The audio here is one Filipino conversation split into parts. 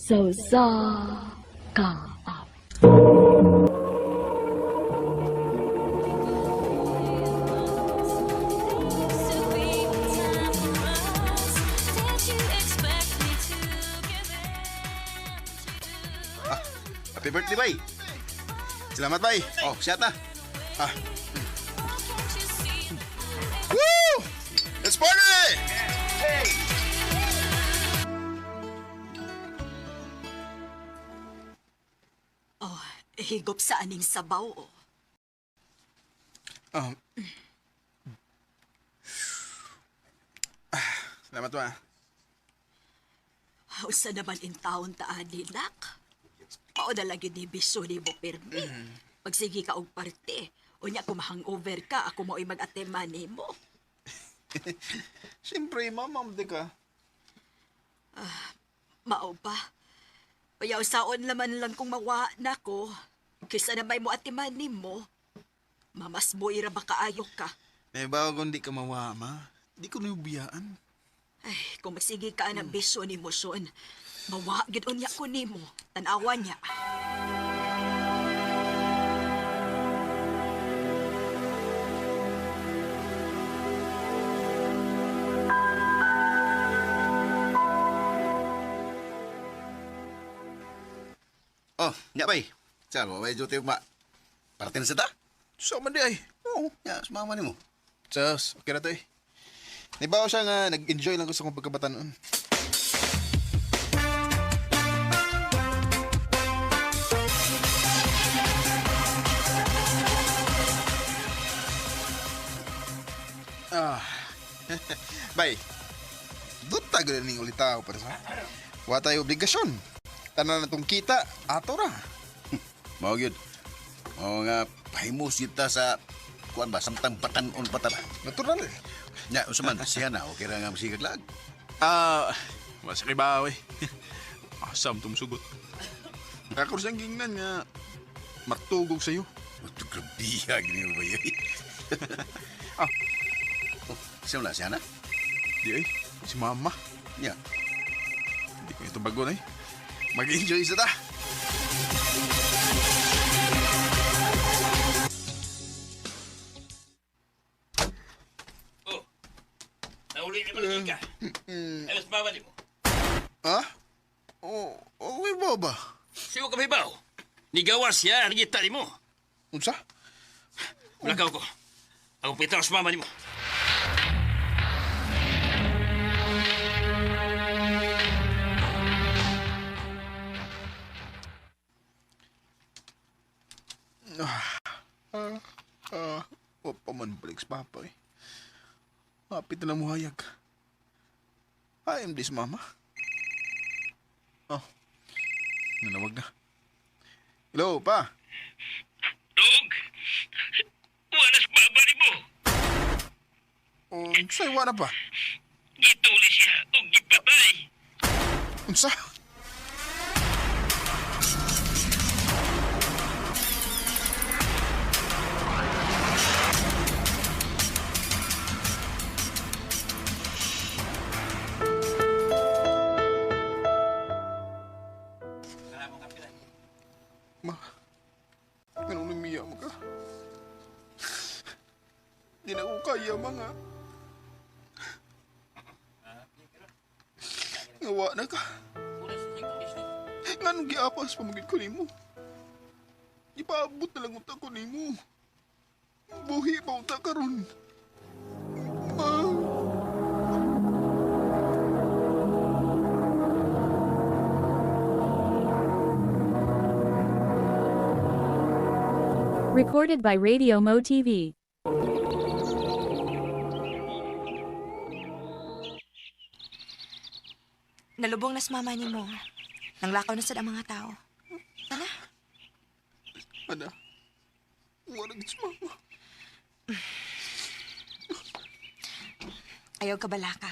So sa kaap. Happy birthday, bay. Selamat, bay. Oh, siat na. Ah. Woo! Let's party! Oh, higop sa aning sabaw, oh. Oh. Salamat, ma. Hausa naman in taon ta adilak. Mao na lagi ni biso ni mo permi. Magsige ka og parte. Unya kung hangover ka, ako mo'y mag-atema nimo. Siyempre, mamam di ka. Mao ba? Payaw saon laman lang kung mawa na ko. Kisa na may mo atiman nimo. Mamasboy ra ba kaayo ka? May bago kung di ka mawa, ma. Di ko nubiyaan. Ay, kung magsige ka ng biso ni mo son, mawa gid unya ko nimo. Tanawa niya. Oh, nya, bay. Saan mo, bay, duty ma. Parte na sa ta? So, man di ay. Oo, nya, sumama ni mo. Sus, okay na to eh. Di ba siya nga nag-enjoy lang ko sa kong pagkabata noon? Ah. Bay, duta gano'n ning ulitaw para sa. Wa tayo obligasyon. Tanan na tong kita, ato ra. Mao gyud. Mao nga pahimos kita sa kuan ba samtang patan-on patara. Natural eh. Nya usaman siya na okay ra nga masigag lag. Masa kay bawi. Asam tum sugot. Ako siyang gingnan nga matugog sa'yo. Ito grabiya gini mo ba yun? Siya wala siya na? Di ay, si mama. Nya. Hindi ko ito bago na eh. Mag-enjoy sa ta. Nauli ni Marika. Alas mama ni mo. Ha? Oh, okay ba ba? Siyo ka bibaw. Nigawas siya, nagita ni mo. Unsa? Lagaw ko. Ako pitang sa mama ni mo. Wa pa man balik sa papa eh. Hapit na lang muhayag. I am this mama. Oh, nanawag na. Hello, pa. Dog! Wanas mama ni mo. Oh, sa'yo na pa. Gituli siya o gipatay. Unsa? Ma, ganun umiyak mo ka. Di na ko kaya, mga. Ngawa na ka. Nga nung giapas pamagid ko nimo. Ipaabot na lang unta ko nimo. Buhi pa unta karon. Recorded by Radio Mo TV. Nalubong na sa mama ni mo. Nanglakaw na sa mga tao. Tala. Ana, wala gid sa mama. Ayaw ka balaka.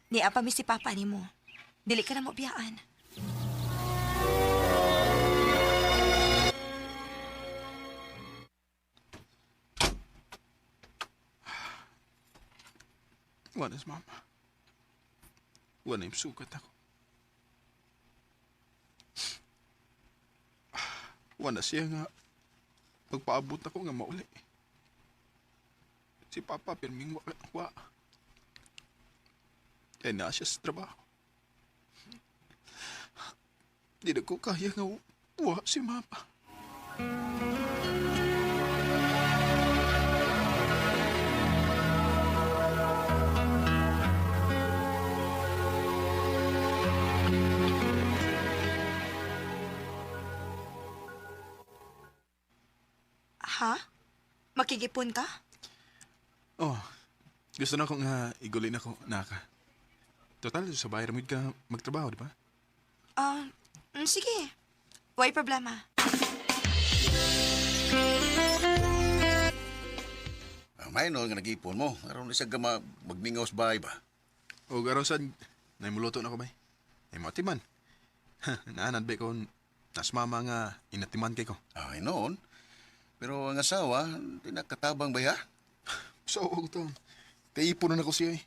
Ni apa mi si papa ni mo. Dili ka na mo biyaan. Wala sa mama. Wala yung sukat ako. Wala siya nga magpaabot ako nga mauli. Si Papa pirming wa. Kaya na siya sa trabaho. Di na ko kaya nga wa si Mama. Ha? Makikipon ka? Oh, gusto na akong igulin ako, naka. Total, sa bahay ramid ka magtrabaho, di ba? Sige. Why problema? May no, nga nag-ipon mo. Aron na siya gama magmingaw sa bahay ba? O garo sad, naimuluto na ko ba? Ay matiman. Naanad ba ko, nas mama nga inatiman kay ko. Ay, noon. Pero ang asawa, tinakatabang ba ya? So, to. Kay ipunan ako siya eh.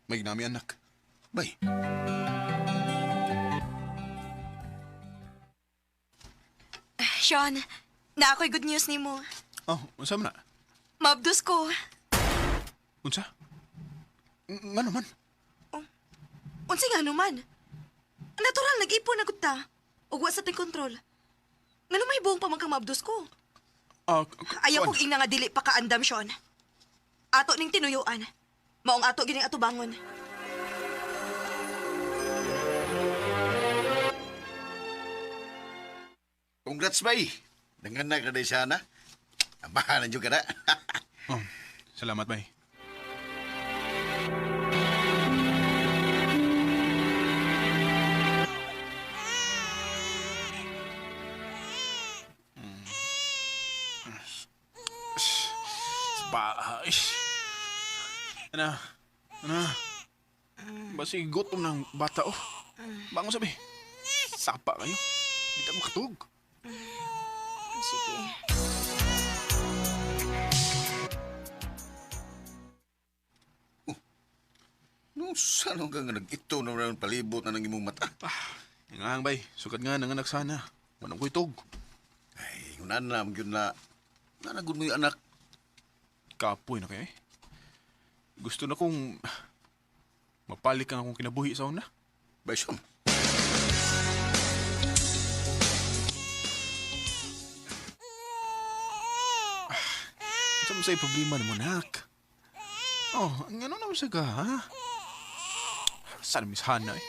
May ginami anak. Bay, Sean, na ako'y good news ni mo. Oh, unsa man na? Mabdos ko. Unsa? Nga naman. Unsi nga naman. Natural, nag-ipon na gud ta. Ug wa sa ting kontrol. Nga may buong pamangkang mabdos ko. Ayaw kong ina nga dili pa kaandam, Sean. Ato ning tinuyuan. Maong ato gining atubangon. congrats bay. Dengan na ka na siya na. Abahanan juga na. Oh, salamat, bay. Bahay. Ano? Basi gutom ng bata, oh. Bangon sabi. Sapa kayo. Hindi tayo makatug. Sige. No, saan ka nga nag-ito na rin palibot na ng imong mata? Nga bay, sukat nga nanganak sana. Manong ko'y tug. Ay, yun na naman yun na. Nanagod mo yung anak. Kapoy na kayo eh. Gusto na kong mapalik ang akong kinabuhi sa una. Baysom. Saan mo sa'yo problema naman, nak? Oh, ang ano naman sa ka, ha? Saan Miss Hana eh?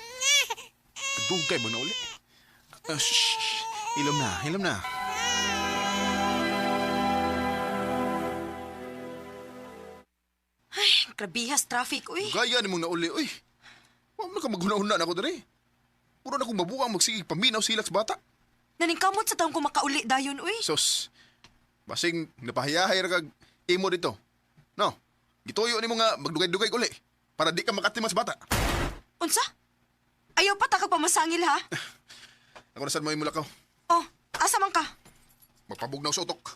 Kadugay mo na uli. Shh, ilom na, ilom na. Grabihas traffic, uy. Gaya ni mong nauli, uy. Huwag na ka maghuna-huna na ako dali. Puro na kong mabuang magsigig paminaw silak sa bata. Naningkamot sa taong ko makauli dayon, uy. Sos, basing napahayahay ra kag imo dito. No, gituyo ni mo nga magdugay-dugay uli para di ka makatiman sa bata. Unsa? Ayaw pa ta ka pamasangil, ha? Ako na saan mo imulakaw. Oh, asa man ka? Magpabugnaw sa utok.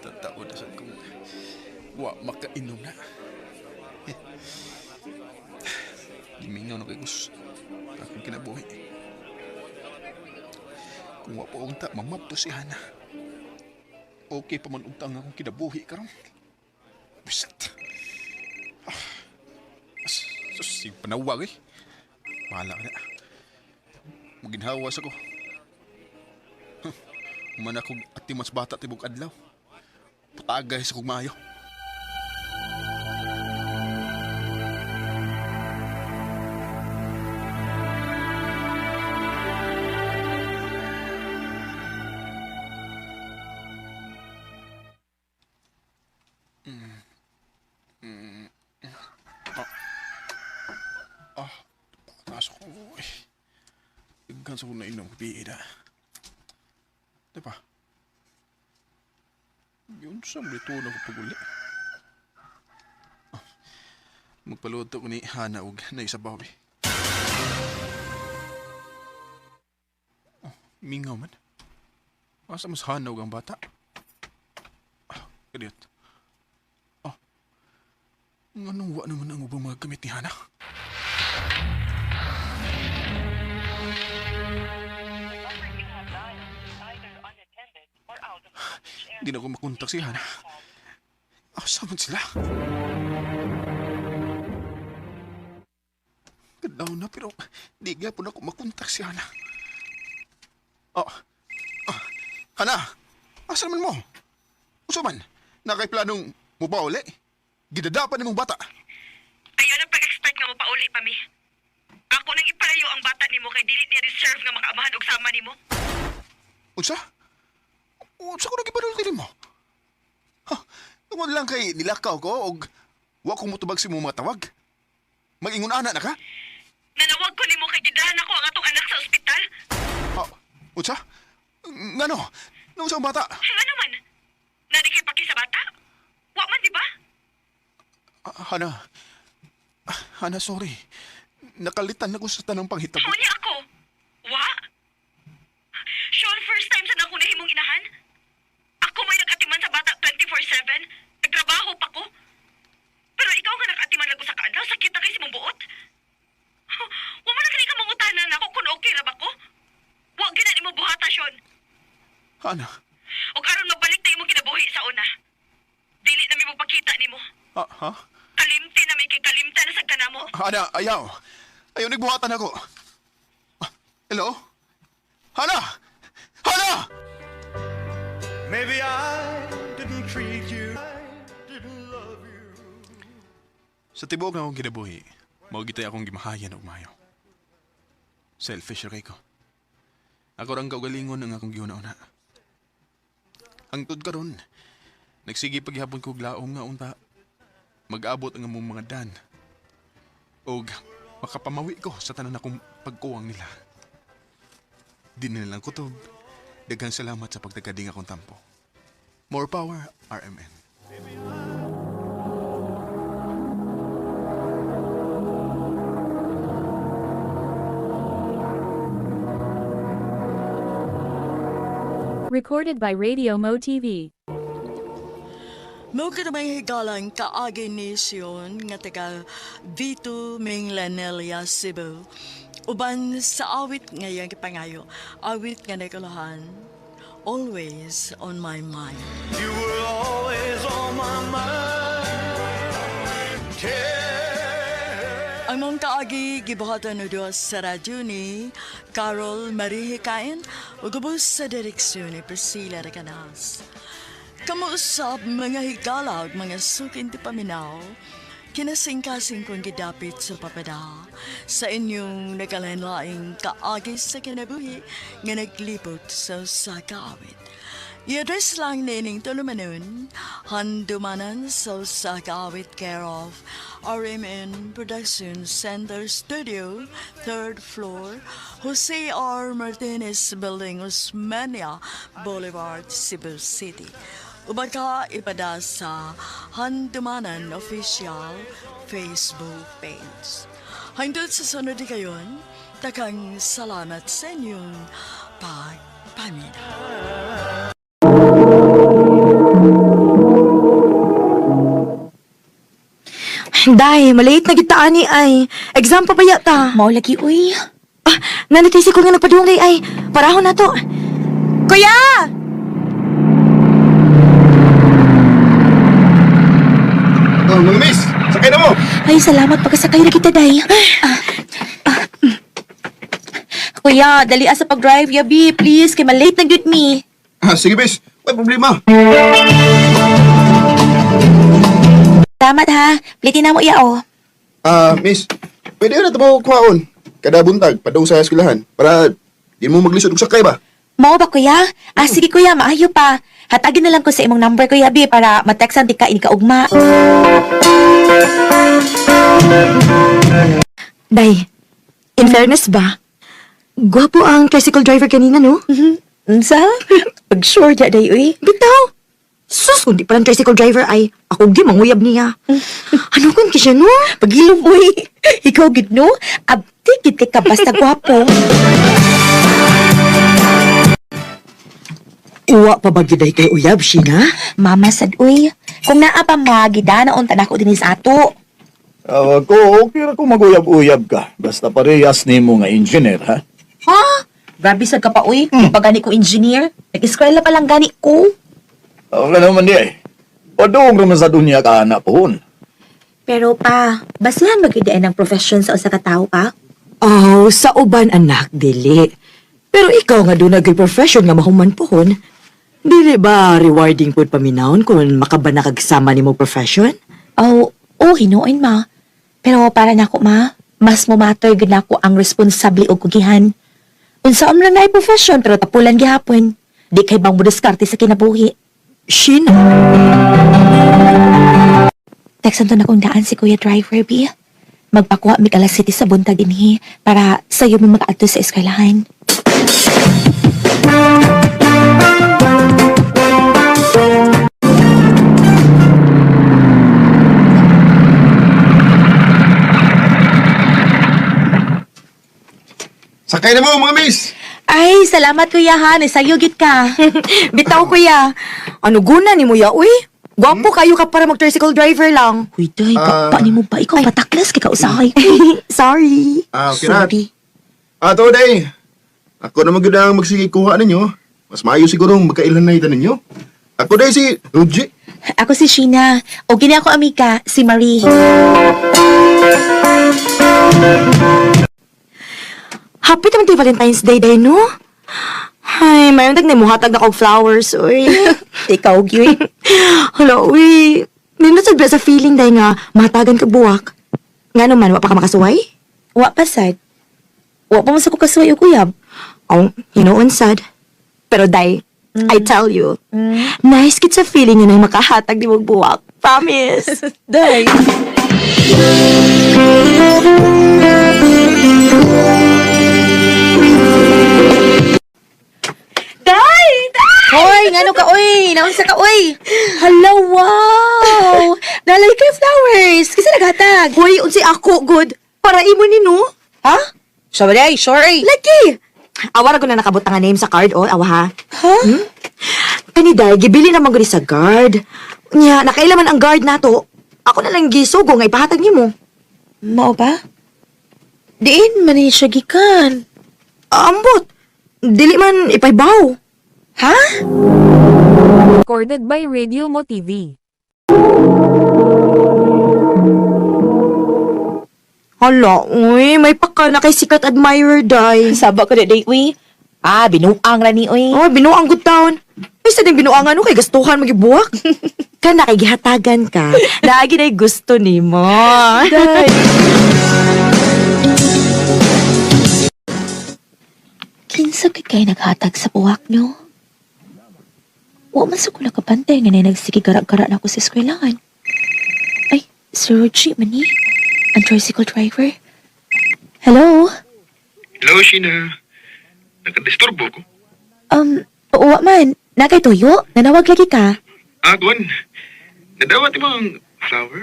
Tatawa na sa kong wa makainom na. Gimingaw na kay Gus. Akong kinabuhi. Kung wa po unta, mamabto si Hana. Okay pa man untang akong kinabuhi karong. Bisat. Sus, si panawag eh. Bahala ka na. Maginhawas ako. Man akong atimas bata tibok adlaw. Patagay sa kong maayo. Pasok ko eh. Igkan sa kong nainom bida. Diba? Yun sa mlito na ko paguli. Magpaluto ko ni Hana og na isa bawi. Oh, mingaw man. Asa mas Hana og ang bata? Kadiyot. Oh. Anong wa naman ang ubang mga gamit ni Hana? Hindi na ako makontak si Hana. Asa man sila? Kadaw na pero di gapon ako makontak si Hana. Oh. Hana! Asa naman mo? Usa man? Nakay planong mo pa uli? Gidadapan ni mong bata. Ayaw na pag-expect nga mo pa uli pa mi. Ako nang ipalayo ang bata nimo kay dili niya reserve nga makaamahan og sama nimo. Unsa? Unsa ko nagibadol din mo? Ha? Tungod lang kay nilakaw ko og wa ko mutubag si mong mga tawag. Mag-ingon ana na ka? Nanawag ko nimo kay gidahan ako ang atong anak sa ospital. Unsa? Ngano? Nung sa bata? Nga naman. Nadikipaki sa bata? Wa man di ba? Hana. Hana, sorry. Nakalitan ako sa tanang panghitabo. Huni ako. Wa? Sure, first time sa nako nahimong inahan? Ako may nagatiman sa bata 24/7. Nagtrabaho pa ko. Pero ikaw nga nakatiman lang ko sa kaadlaw. Sakit na kayo si mong buot. Wa man na kani ka mangutanan ako kung okay ra ba ko? Wa gina nimo buhata, Sean. Hana. O karon mabalik na imong kinabuhi sa una. Dili na mi mo pakita nimo. Ha? Kalimti na may kay kalimta na sa kanamo. Hana, ayaw. Ayaw nagbuhatan ako. Hello? Hana! Hana! Maybe I didn't treat you, I didn't love you. Sa tibok na akong kinabuhi, maugitay akong gimahayan og mayo. Selfish ray ko. Ako rang kaugalingon ang akong giuna-una. Hangtod karon, nagsige paghihapon ko og laom nga unta. Mag-abot ang among mga dan. Og makapamawi ko sa tanan akong pagkuwang nila. Di na nilang kutob. Daghang salamat sa pagtagading akong tampo. More power, RMN. Recorded by Radio Mo TV. Mo ka may higalang kaagi ni Sion nga taga Vito Minglanelia, Cebu. Uban sa awit nga yung kipangayo, awit nga nakalahan, always on my mind. You were always on my mind. Ang mong kaagi gibuhatan no Diyos sa radyo ni Carol Marie Hikain o gubos sa direksyon ni Priscilla Recanas. Kamuusap mga higala ug mga sukin ti paminaw, kinasing-kasing kong gidapit sa papada sa inyong nagalanlaing kaagi sa kinabuhi nga naglipot sa kaawit. I-address lang nining tulumanon, handumanan sa kaawit care of RMN Production Center Studio, 3rd floor, Jose R. Martinez Building, Osmania Boulevard, Cebu City. Ubad ka ipada sa Handumanan Official Facebook page. Hangtod sa sunod di kayon, takang salamat sa inyong pagpamina. Day, malate na gitaan ni ay. Exam pa ba yata? Mao lagi, uy. Nanatisi ko nga nagpadung day ay. Parahon na to. Kuya! Oh, mga miss! Sakay na mo! Ay, salamat pagkasakay na kita, day. Kuya, dali sa pag-drive, yabi, please, kay malate na good me. Sige, miss. May problema. Salamat ha. Plitin na mo iya, oh. Miss, pwede na ito mo kuhaon. Kada buntag, padung sa eskwelahan. Para di mo maglisod og sakay ba? Mao ba, kuya? Sige, kuya, maayo pa. Hatagin na lang ko sa imong number, kuya, bi, para matextan di ka ugma. Day, in fairness ba? Gwapo ang tricycle driver kanina, no? Unsa? Pag sure dya, day, uy. Bitaw! Sus, kung di pa lang tricycle driver ay, ako di manguyab niya. Ano kung kisya no? Pagilom, uy. Ikaw, gid no? Abdi, gid ka basta gwapo. Uwa pa ba giday kay uyab, Sheena? Mama sad, uy. Kung naa pa magida, naunta na ako din sa ato. Tawag ko, okay ra kung maguyab-uyab ka. Basta parehas ni mo nga engineer, ha? Ha? Grabe sad ka pa, uy. Pagani ko engineer. Nag-eskwela pa lang gani ko. Okay naman di ay. Padung naman sa dunya ka anak po. Pero pa, basihan magidain ng profession sa usa ka tawo pa? Oh, sa uban anak, dili. Pero ikaw nga doon nag-profession nga mahuman pohon. Dili ba rewarding po paminahon kung makaba nakagsama ni mo profession? Oh, hinuon ma. Pero para nako ma, mas matter gud nako ang responsable og kugihan. Unsa man na profession pero tapulan gihapon. Di kay bang mudiskarte sa kinabuhi. Shin? Teksan to na kong daan si Kuya Driver, B. Magpakuha mi alas City sa buntag dinhi para sa'yo mo mag-ato sa eskwelahan. Sakay na mo, mga miss! Ay, salamat Kuya Han. Isayugit ka. Bitaw kuya. Ano guna ni mo ya, uy? Gwapo kayo ka para mag-tricycle driver lang. Uy, day, kappa ni mo ba? Ikaw pataklas kay kausahay. Sorry. Okay na. Ato, day. Ako naman gud ang magsigikuha ninyo. Mas maayo siguro magkailan na ita ninyo. Ako, day, si Ruji. Ako si Sheena. O gini ako amika, si Marie. Happy naman tayo Valentine's Day, day, no? Ay, mayroon tag na muhatag na kong flowers, uy. Ikaw, Gui. Hala, uy. Ninasad ba sa feeling, day nga, mahatagan ka buwak? Nga naman, wa pa ka makasuway? Wa pa sad. Wa pa mo sa ko kasuway o kuyab. Oh, hinuon sad. Pero, day, I tell you, nice kit sa feeling nga nang makahatag di mo buwak. Promise. Day. Hoy, ngano ka, oy? Naunsa ka, oy? Hala, wow! Nalay kay flowers. Kasi naghatag. Hoy, unsi ako, good. Para imo ni, no? Ha? Sorry, sorry. Lagi! Awara ko na nakabot nga name sa card, oh. Awa, ha? Ha? Kaniday, gibili naman ko sa guard. Nya, nakailaman ang guard nato. Ako na lang gisugo nga ipahatag ni mo. Mao ba? Diin, mani siya gikan. Ambot. Dili man ipaybaw. Ha? Recorded by Radio Mo TV. Hala, uy, may paka na kay sikat admirer, day. Saba ko na, day, uy. Ah, binuang ra ni, uy. Oh, binuang good town. Ay, sa din binuangan no, kay gastuhan magibuwak. Ka na kay gihatagan ka. Lagi na gusto ni mo. Day. Kinsa kay naghatag sa buwak, no? Wa man sa ko nakapantay nga na nagsige gara-gara na ako sa eskwelahan. Ay, Sir Rogie, mani? Ang tricycle driver? Hello? Hello, Sheena. Nakadisturbo ko. Wa man. Nakay tuyo? Nanawag lagi ka? Gwan. Nadawat mo ang flower?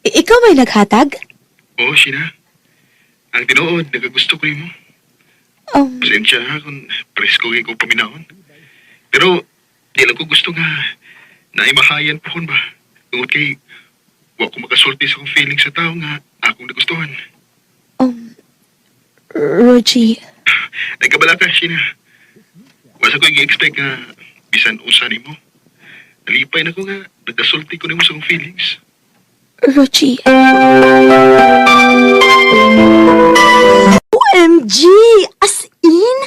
Ikaw may naghatag? Oo, Sheena. Ang tinuod, nagagusto ko mo. Pasensya ha kung presko kayo kong paminahon. Pero, di lang ko gusto nga naimahayan po ba? Tungod kay, wa ko makasulti sa kong feeling sa tao nga akong nagustuhan. Rogie. Nagkabala ka, Sheena. Wasa ko i-expect nga bisan usa ni mo. Nalipay na ko nga nagkasulti ko na mo sa kong feelings. Rogie. OMG! As in?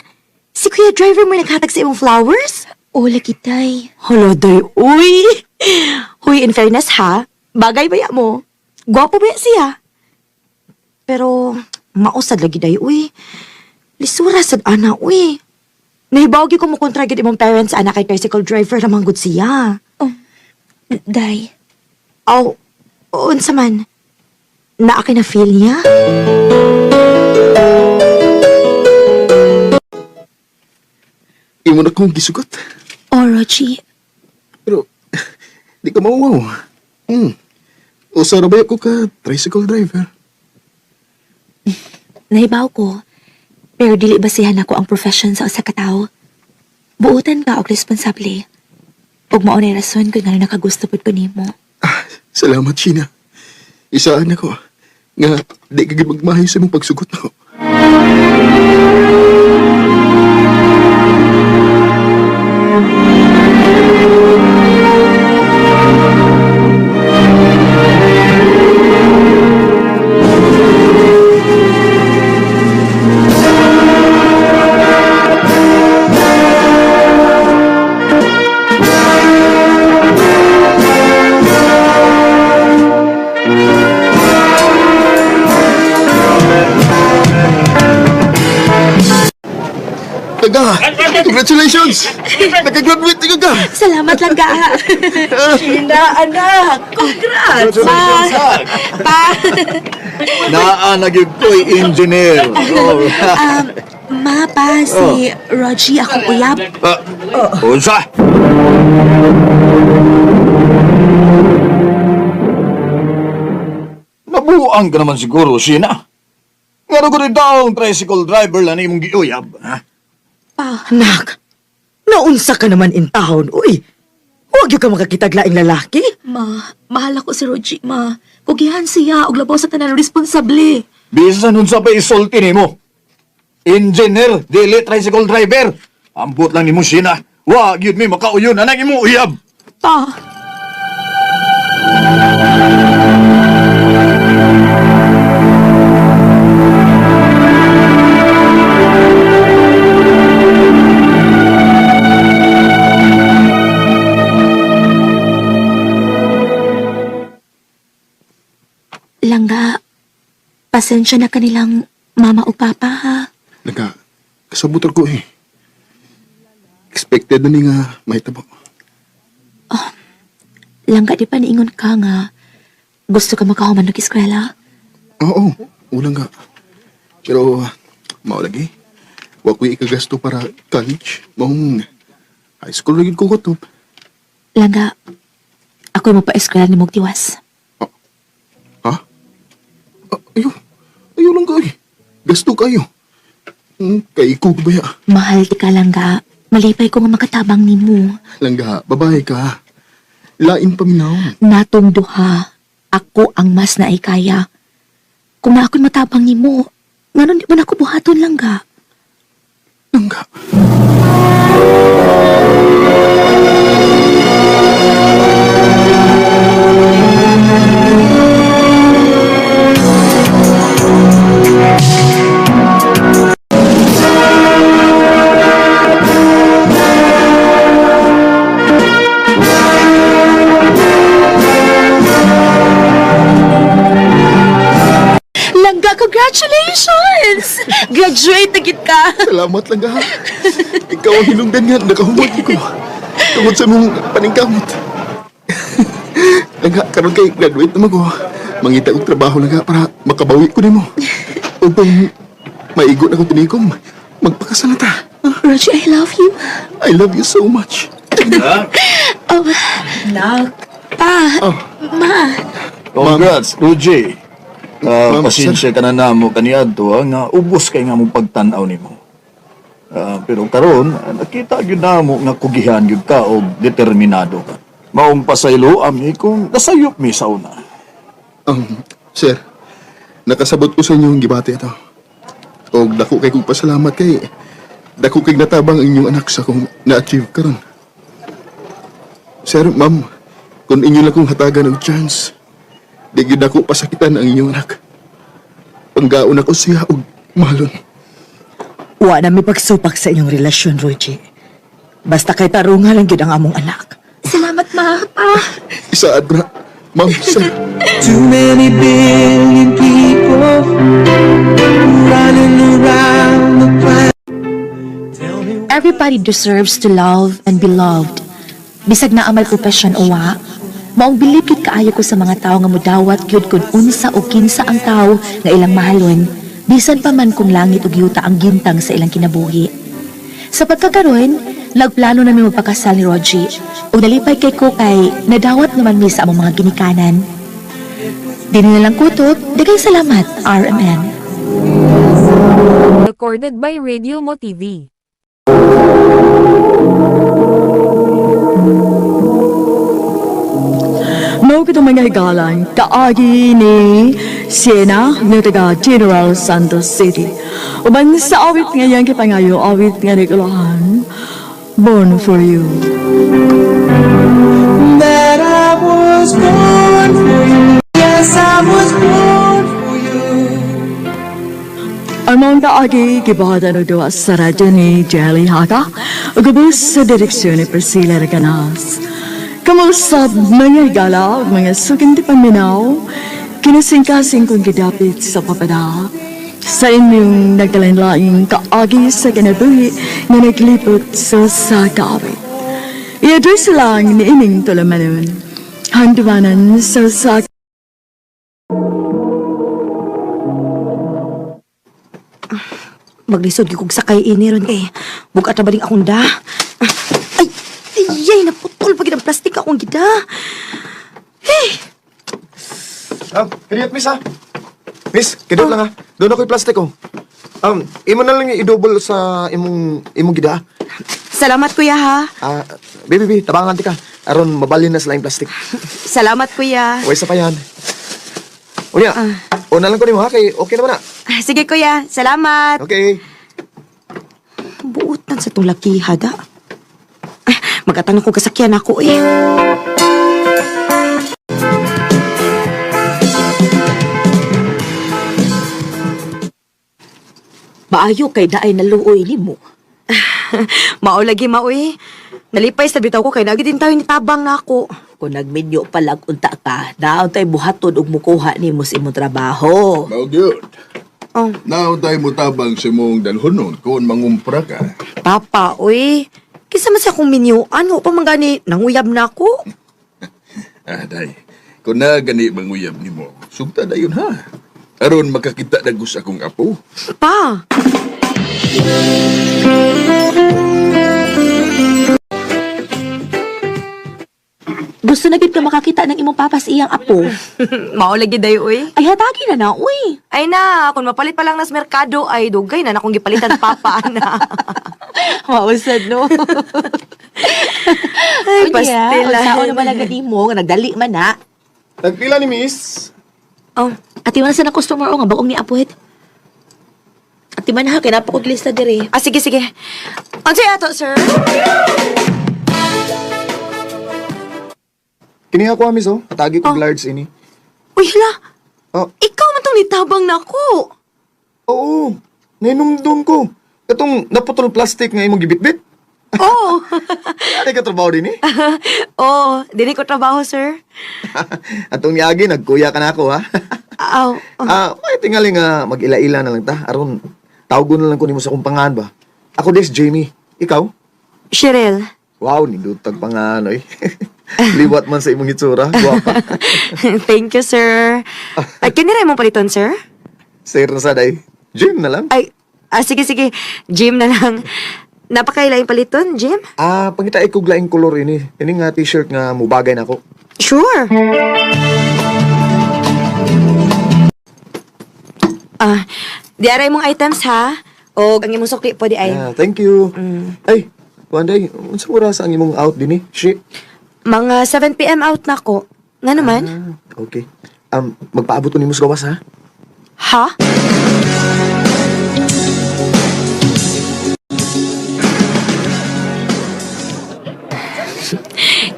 Si Kuya Driver mo naghatag sa imong flowers? Ola kitay. Hala, day, uy! Huy, in fairness ha, bagay ba ya mo? Gwapo ba ya siya? Pero, mausad lagi day, uy. Lisura sad ana, uy. Nahibawagi ko mo kontra gid imong parents ana kay tricycle driver namang good siya. Day. Oh, unsa man? Naa kay na feel niya? imo na kong gisugot. Oh, Rogie, Pero, di ka mauwaw. Usa ra ba ko ka tricycle driver? nahibaw ko. Pero dili basihan ako ang profession sa usa ka tawo. Buutan ka og responsable. Ug mao nay rason kung ngano nakagusto pud ko nimo. Salamat, Sheena. Isaan ako. Nga, di ka magmahay sa mong pagsugot ako. Kaga! Congratulations! Nakagraduate ka ka! Salamat lang ka. Sheena, anak. Congrats. Pa. Naanagig ko'y engineer. Oh. Ma, pa, si Rogie akong uyab. Unsa? Nabuang ka naman siguro, Sheena. Nga ko rin daw ang tricycle driver lang imong giuyab, ha? Anak, naunsa ka naman in town, uy. Huwag yung ka makakitaglaing lalaki. Ma, mahal ako si Rogie, ma. Kugihan siya og labaw sa tanan responsable. Bisan unsa pa isulti nimo. Engineer, dili tricycle driver. Ambot lang nimo, Sheena. Wa gyud mi makauyon anang imo uyab. Pa. Langga, pasensya na kanilang mama o papa, ha? Kasabot ko eh. Expected na ni nga mahitabo. Langga, di pa niingon ka nga. Gusto ka makahuman ng eskwela? Oo, ulang nga. Pero, maulagi. Wag ko ikagasto para college. Mahong high school rin ko kutop. Langga, ako'y mo pa eskwela ni Mugtiwas. Ayaw lang kayo. Gasto kayo. Kay ko ba ya? Mahal di ka, Langga. Malipay ko nga makatabang ni mo. Langga, babae ka. Lain paminaw. Natong duha, ako ang mas naikaya. Kung na ako'y matabang ni mo, nganon di ba na ako buhaton, Langga? Langga. Congratulations! Graduate na gid ka! Salamat lang ha. Ikaw ang hinungdan nga, nakahumod ko. Tungod sa mong paningkamot. Langga, karon kay graduate naman ko. Mangita kong trabaho lang para makabawi ko nimo. O kung maigot ako tinikom, magpakasalata. Roger, I love you. I love you so much. Oh, Nak. Pa, Ma. Congrats, Roger. Pasensya ka na namo kaniadto nga ubos kay nga mong pagtan-aw nimo. Pero karon nakita gyud namo nga kugihan gyud ka og determinado ka. Maong pasaylo ami kung nasayop mi sa una. Sir, nakasabot ko sa inyo ang gibati ito. Og dako kay kong pasalamat kay dako kay natabang ang inyong anak sa kung na-achieve karon. Sir, ma'am, kung inyo lang kong hatagan ng chance, di gyud ako pasakitan ang inyong anak. Panggaon ako siya og malon. Wa na mi pagsupak sa inyong relasyon, Rogie. Basta kay tarunga lang gyud ang among anak. Salamat, Ma. Pa. Isaad na, ma'am, sir. Too many billion people running around the planet. Everybody deserves to love and be loved. Bisag na amal profession o wa, maong bilib gid kaayo ko sa mga tao nga mudawat gyud kun unsa o kinsa ang tao nga ilang mahalon, bisan pa man kung langit ug yuta ang gintang sa ilang kinabuhi. Sa pagkakaroon, nagplano na mi magpakasal ni Rogie. O nalipay kay ko kay nadawat naman mi sa among mga ginikanan. Di na lang kutob, dagay salamat, RMN. Recorded by Radio Mo TV. Mao kitong mga higalan, kaagi ni Siena ng taga General Santos City. Uban sa awit ngayon kipangayo, awit nga ni Kulahan, Born for You. That I was born for you. Yes, I was born for you. Ang mga kaagi, kibahatan o doon sa radyo ni Jelly Haka, ugubos sa direksyon ni Priscilla Reganas. Kamusta mga higala, mga suking di paminaw, kinasingkasing kong gidapit sa papada. Sa inyong nagdalanlaing kaagi sa kinabuhi na naglipot sa kaawit. I-address lang ni Ining Tulamanon, handumanan sa Maglisod kong sakay ini ron kay buka ta baling akong da. Ay, naputol pag ng plastik akong gida. Hey! Kiniat, miss, ha? Miss, kidot lang, ha? Doon ako yung plastic, oh. Imo na lang i-double sa imong gida. Salamat, kuya, ha? Baby, tabangan ti ka. Aron, mabalin na sila yung plastic. Salamat, kuya. Wais pa yan. Unya, una lang ko ni mo, ha? Kay okay naman, na. Sige, kuya. Salamat. Okay. Buutan sa itong lakihad, ha? Magkatanong ko kasakyan ako, eh. Maayo kay daay naluoy ni mo. Mao lagi, mao, eh. Nalipay sa bitaw ko kay nagidin tayo ni tabang na ako. Kung nagmedyo palag unta ka, daon tay buhaton og mukuha nimo sa imong trabaho. Mao gyud. Now tayo mo tabang sa mong dalhonon kung mangumpra ka. Papa, uy. Kisa man siya kong minyuan, o pa man gani, nanguyab na ako. Day, kung na gani manguyab ni mo, sugta na yun ha. Aron makakita na gusto akong apo. Pa! Gusto na gid ka makakita ng imong papas iyang apo. Mao lagi dayo, uy. Ay, hatagi na na, uy. Ay na, kung mapalit pa lang nas merkado, ay dugay na akong gipalitan papa, na. Mausad, no? Ay, pastila. Saan naman agad mo, nga nagdali man na. Nagpila ni miss. Ati man sa na customer o nga, bagong ni apuhet. Ati man ha, kaya napakuglista dire. Sige. Ang siya ato, sir? Kini ako, miss, oh. Atagi ko large ini. Uy, hala. Ikaw man itong nitabang na ako. Oo. Nainumdum ko. Itong naputol plastic nga imong gibitbit. Oo. Ay ka trabaho din, eh? Oo, dini ko trabaho, sir. Atong yagi, nagkuya ka na ako, ha? May tingali nga mag-ila-ila na lang ta. Aron, tawgon na lang ko nimo sa kumpangan ba? Ako des, Jamie. Ikaw? Cheryl. Wow, nindutag pangan, oy. Liwat man sa imong itsura. Guwapa. Thank you, sir. Ay, kinira mong paliton, sir? Sir na sa day. Jim na lang. Ay, sige. Jim na lang. Napakailaing paliton, Jim? Pangita ikog laing kolor ini. Ini nga t-shirt nga mubagay na ako. Sure. Diaray mong items, ha? O ang imong sukli po di ay. Thank you. Ay, Wanday, unsa oras ang imong out din, eh? Shit. Mga 7 p.m. out na ko. Nga naman? Okay. Magpaabot ko nimo sa gawas, ha? Ha?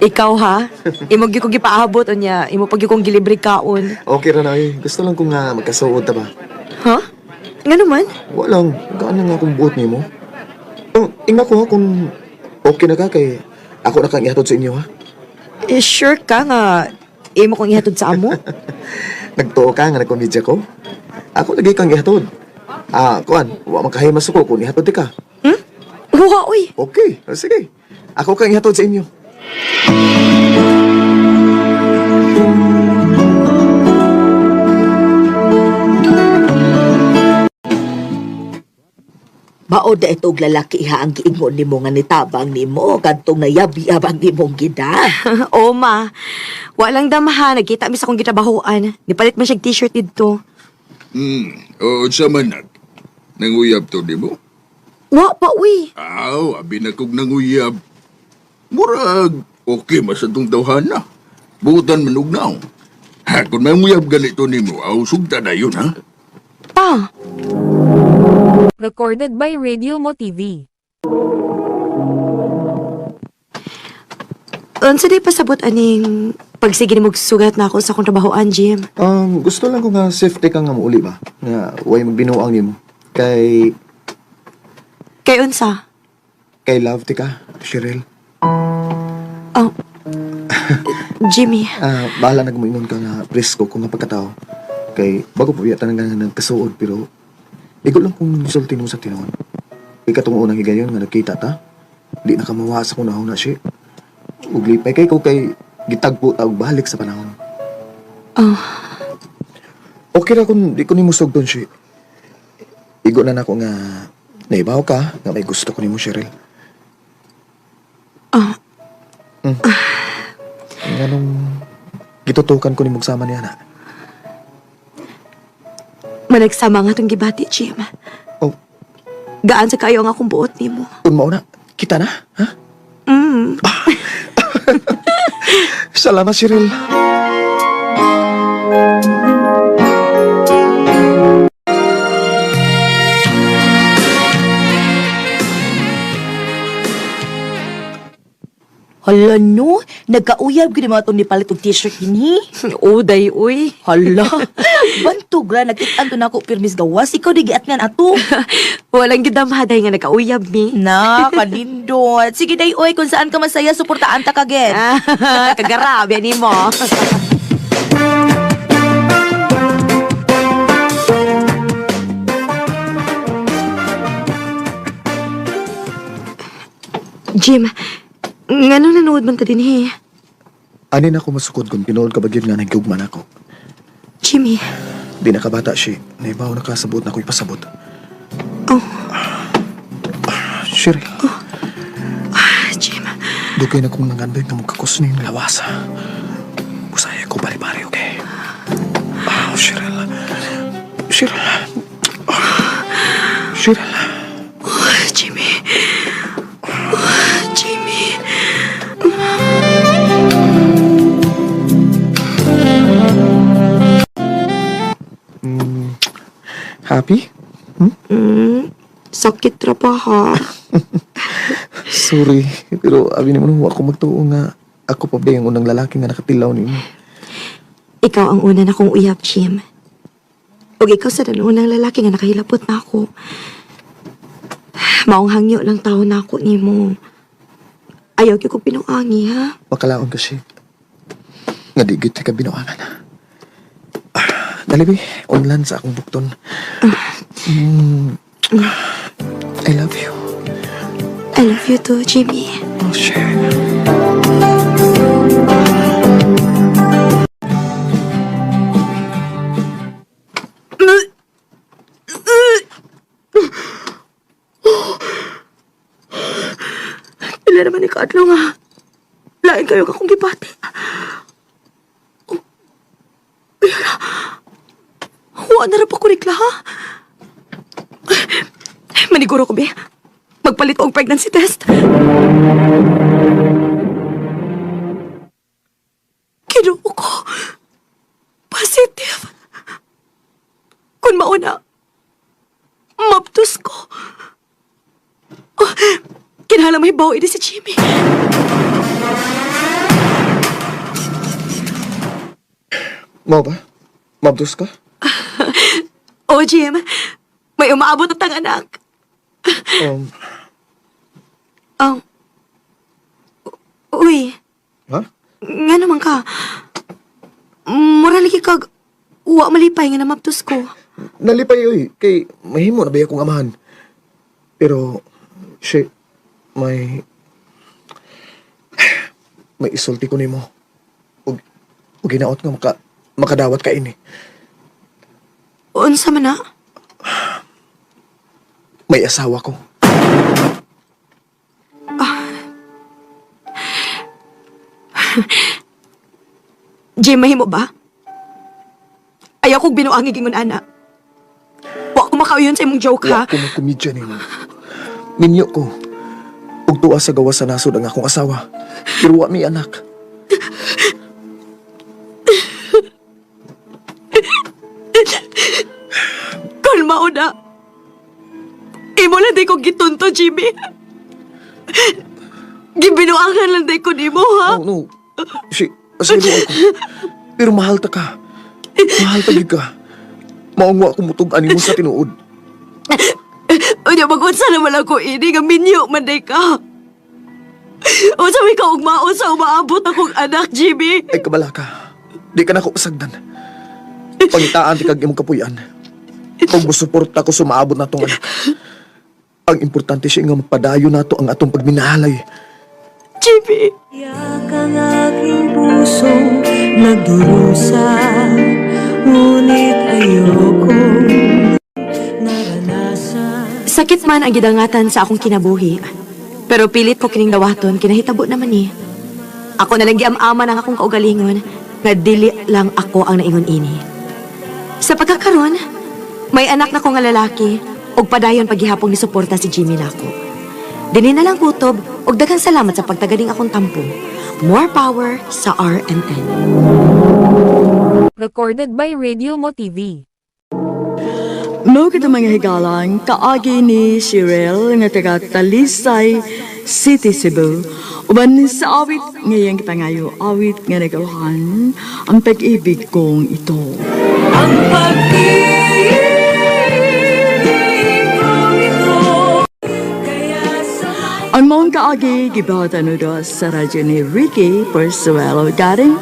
Ikaw, ha? Imo gyud ko gipaabot unya, imo pag kong gilibre kaon. Okay ra na, eh. Gusto lang ko nga magkasuot ta ba? Ha? Nga naman? Walang, gaan na nga akong buot nimo. Ingna ko ha kung okay na ka kay ako na kang ihatod sa inyo, ha? Sure ka nga imo kong ihatod sa amo? Nagtuo ka nga nagkomedya ko? Ako lagi kang ihatod. Kuan, wa makahimas ko kung ihatod di ka. Wa, uy. Okay, sige. Ako kang ihatod sa inyo. Baod na itong lalaki iha ang giingon ni mo nga nitabang ni mo, kantong nayabi-abang ni mong gida. Oo, ma. Walang damahan. Nagkita mi sa kong gitabahoan. Nipalit man siyang t-shirt dito. Oo, sa manag. Nanguyab to, di mo? Wa pa, uy. Aw, abi na kog nanguyab. Murag, okay, masadong tawhana. Butan manugnaw. Ha, kung may nguyab ganito ni mo, aw, sugta na yun, ha? Pa. Recorded by Radio Mo TV. Unsa day pasabot aning pagsige ni sugat na ako sa akong trabahoan, Jim? Gusto lang ko nga safety ka nga mauli ba? Nga, way magbinuang ni mo. Kay unsa? Kay love ti ka, Cheryl. Oh. Jimmy. Bahala nagmuingon ka nga presko ko nga pagkatao. Kay bago pa biyatan nga nagkasuod pero igo lang kung sulti mo sa tinuon. Ikatong unang higayon nga nagkita ta. Di na ka mawasa kung nahuna siya. Uglipay kay ko kay gitagpo ta og balik sa panahon. Oh. Okay ra kung di ko ni musog doon siya. Igo na nako nga naibaw ka nga may gusto ko ni mo, Cheryl. Ganong gitutukan ko ni magsama niya na. Managsama nga itong gibati, Jim. Oh. Gaan sa kayo ang akong buot ni mo. Kung mauna, kita na, ha? Salamat, Cheryl. Hala no, nagkauyab gini mga itong nipalit og t-shirt gini. Uday, uy. Hala, bantog ra, nagkitaan to na ako pirmis gawas. Ikaw di giat nga ato. Walang gidamhaday nga nagkauyab mi. Na, kanindot. Sige day, oy, kung saan ka masaya, suportaan ta kagad. Kagarabi ni mo. Jim, ngano nanood man ka din eh? Anin ako masukod kung pinood ka ba yun nga nagugman ako. Jimmy. Di nakabata siya. Naibaw nakasabot na ako'y pasabot. Oh. Cheryl. Oh. Jim. Dugay na kong nangandoy na magkakos na yung lawasa. Usaya ko bari-bari, okay? Cheryl. Cheryl. Cheryl. Jimmy. Jimmy. Happy? Sakit ra pa ha. Sorry, pero abi naman ako magtuo nga ako pa ba yung unang lalaki nga nakatilaw ni mo. Ikaw ang una na kong uyab, Jim. O ikaw sa unang lalaki nga nakahilapot na ako. Maong hangyo lang tao na ako ni mo. Ayaw ko pinuangi, ha? Makalaon kasi. Nga digit ka binuangan. Dali, online sa akong bukton. I love you. I love you too, Jimmy. Oh, shit. Ila naman ikaadlo nga. Lain kayo kakong gipati. Ayara. Huwag na rin pa kurikla, ha? Maniguro ko, be. Magpalit og pregnancy test. Kinuo ko. Positive. Kung mauna, maptus ko. Oh, kinala may bawi di si Jimmy. Mau ba? Mabdus ka? Oh, Jim. May umaabot at ang anak. Uy. Ha? Nga naman ka. Muraligi kag uwa malipay nga namaptos ko. Nalipay, oy. Kay mahimo na ba akong amahan. Pero, shit, may isulti ko nimo. Ug ginaot nga makadawat ka ini. Unsa man na? May asawa ko. Jim, mahimo ba? Ayaw kong binuangig ingon, ana. Wa ko makauyon sa imong joke, ha? Wa ko mong komedya nimo. Minyo ko. Ug tuwa sa gawas sa nasod ang akong asawa. Pero wa mi anak. Kalma o na. Imo lang di ko gitunto, Jimmy. Gibinuangan lang di ko nimo, ha? No. Asilo ako. Pero mahal ta ka. Mahal ta gyud ka. Maong wa ko mutugan nimo sa tinuod. Unya, mag-unsa naman ako ini nga minyo man day ka. O sabi ka ugmaon sa umaabot akong anak, Jimmy. Ay kabala ka. Di ka na ko pasagdan. Pangitaan ti kag imong kapuyan. Kung musuporta ko sumaabot na tong anak. Ang importante siya nga magpadayo nato ang atong pagminahalay. Jimmy! Yak ang aking pusong nagdurusa, ngunit ayokong naranasan. Sakit man ang gidangatan sa akong kinabuhi. Pero pilit ko kining dawaton, kinahitabo naman ni. Ako na lang giam-aman ang akong kaugalingon, nga dili lang ako ang naingon ini. Sa pagkakaroon, may anak na ko nga lalaki, ug padayon paghihapong ni suporta si Jimmy nako. Dini na lang kutob, ug daghang salamat sa pagtagaling akong tampo. More power sa RMN. Recorded by Radio Mo TV. No kita mga higalang, kaagi ni Shirel nga taga Talisay City, Cebu. Uban sa awit ngayang kipangayo, awit nga nagawahan ang pag-ibig kong ito. Ang pag-ibig kong ito. Ang mong kaagi, gibawatan no sa radyo ni Ricky Persuelo Garing,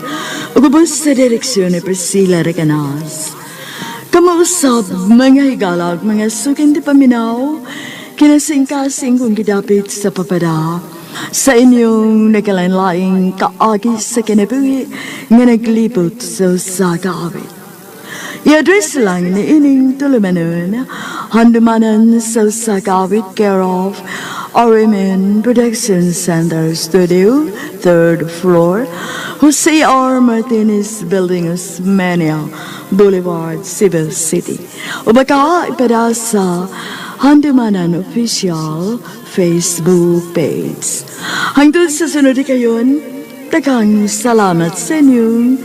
ugubos sa direksyon ni Priscilla Recanas. Kamausap, mga higalag, mga sukin di paminaw, kinasing-kasing kong gidapit sa papada, sa inyong nagkalain-laing kaagi sa kinabuhi nga naglibot sa kaawit. I-address lang ni ining tulumanon, handumanan sa kaawit care of RMN Production Center Studio, 3rd floor, Jose R. Martinez Building, Osmeña Boulevard, Cebu City. O baka ipada sa Handumanan Official Facebook page. Hangtod sa sunod kayon, daghang salamat sa inyong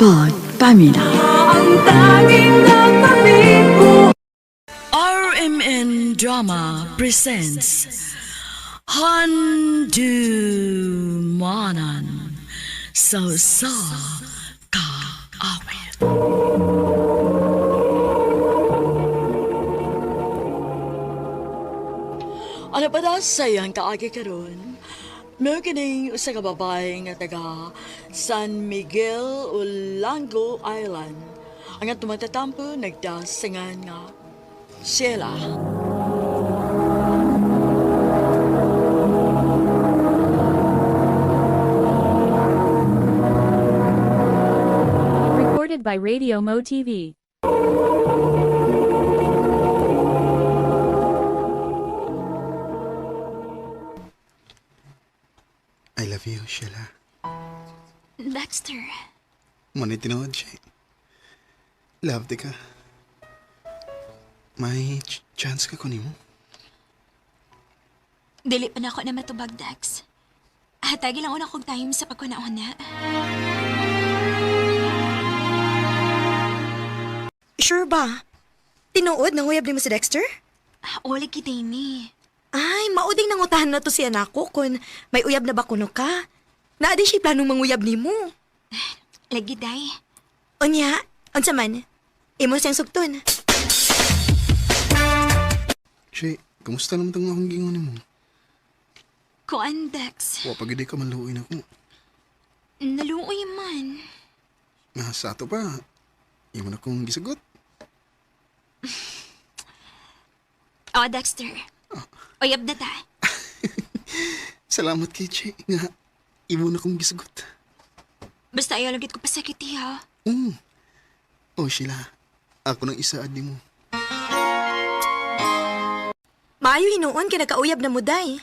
pagpamina. Ang tanging nagpapiko. RMN Drama presents Handumanan sa kaawit. Ano pa daw sayang kaagi karon? May kining usa ka babae nga taga San Miguel, Olango Island. Ang tumatatampo nagdasangan nga Sheila. Recorded by Radio Mo TV. I love you, Sheila. Dexter. Manay tinood siya. Love di ka. May chance ka kunin mo. Dili pa na ako na matubag, Dex. Hatagi lang una kong time sa pagkunaon na. Sure ba? Tinuod nang uyab ni mo si Dexter? Wala kita ini. Ay, mauding nangutahan na to si anak ko kung may uyab na ba kuno ka. Naadi siya planong manguyab ni mo. Lagi, day. Unya, unsa man? Imo siyang sugton. Shay, kamusta naman itong akong gingon mo? Kuan, Dex. Wapagidi ka maluoy na ko. Naluoy man. Sa ato pa, imo na kong gisagot. Oh, Dexter. Uyab na ta. Salamat kay Che nga imo na kong gisagot. Basta ayaw lagit ko pasakiti, ha? Oh, Sheila. Ako nang isaad ni mo. Ma? Maayo hinuon kay nakauyab na mo, day.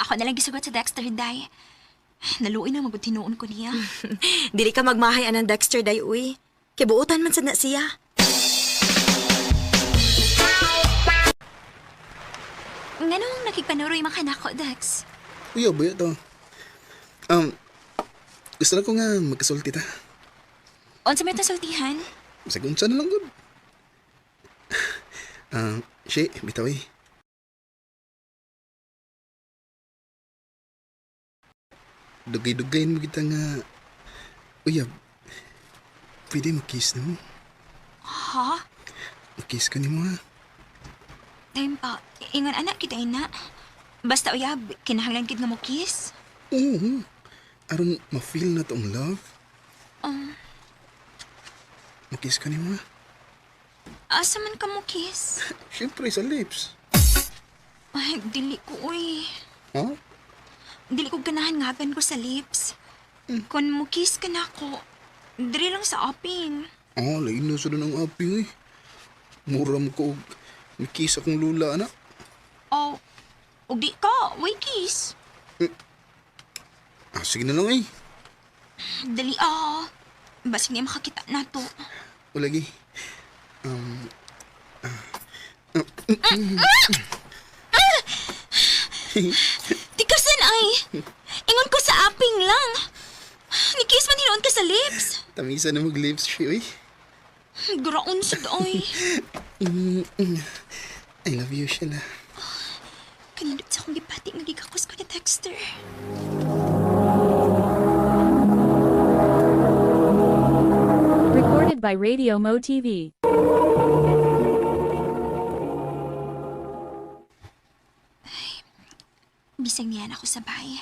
Ako na lang gisugot sa Dexter, day. Naluoy na magud hinuon ko niya. Dili ka magmahay anang Dexter, day, uy. Kibuutan man sad na siya. Nganong nakikpanuroy makanako, Dex? Uy, ba ito? Gusto na ko nga magkasulti ta. Unsa may tasultihan? Sagun sa na lang, good. Shi, bitaw eh. Dugay-dugayin mo kita nga... Uyab, pwede makiss na mo. Ha? Makiss ka ni mo, ha? Time pa, ingon anak kita ina. Basta uyab, kinahanglan kid nga mo kiss. Oo. Aron ma-feel na tong love. Makiss ka ni mo, ha? Asa man ka mo kiss? Siyempre, sa lips. Ay, dili ko, uy. Ha? Dili ko ganahan ngagan ko sa lips. Kung mo kiss ka na ako, diri lang sa aping. Lain na sa ng aping, eh. Muram ko, may kiss akong lula, anak. Oh, ug di ka, way kiss. Sige na lang, eh. Dali Basig niya makakita na to. O lagi. Tikasan ay. Ingon ko sa aping lang. Ni-kiss man hinoon ka sa lips. Tamisa na mag-lips siya, eh. Guraon sa ay. I love you, Sheila. Kanindot sa akong gipati nga gigakos ko ni Dexter. Recorded by Radio Mo TV. Bisang niyan ako sa bahay.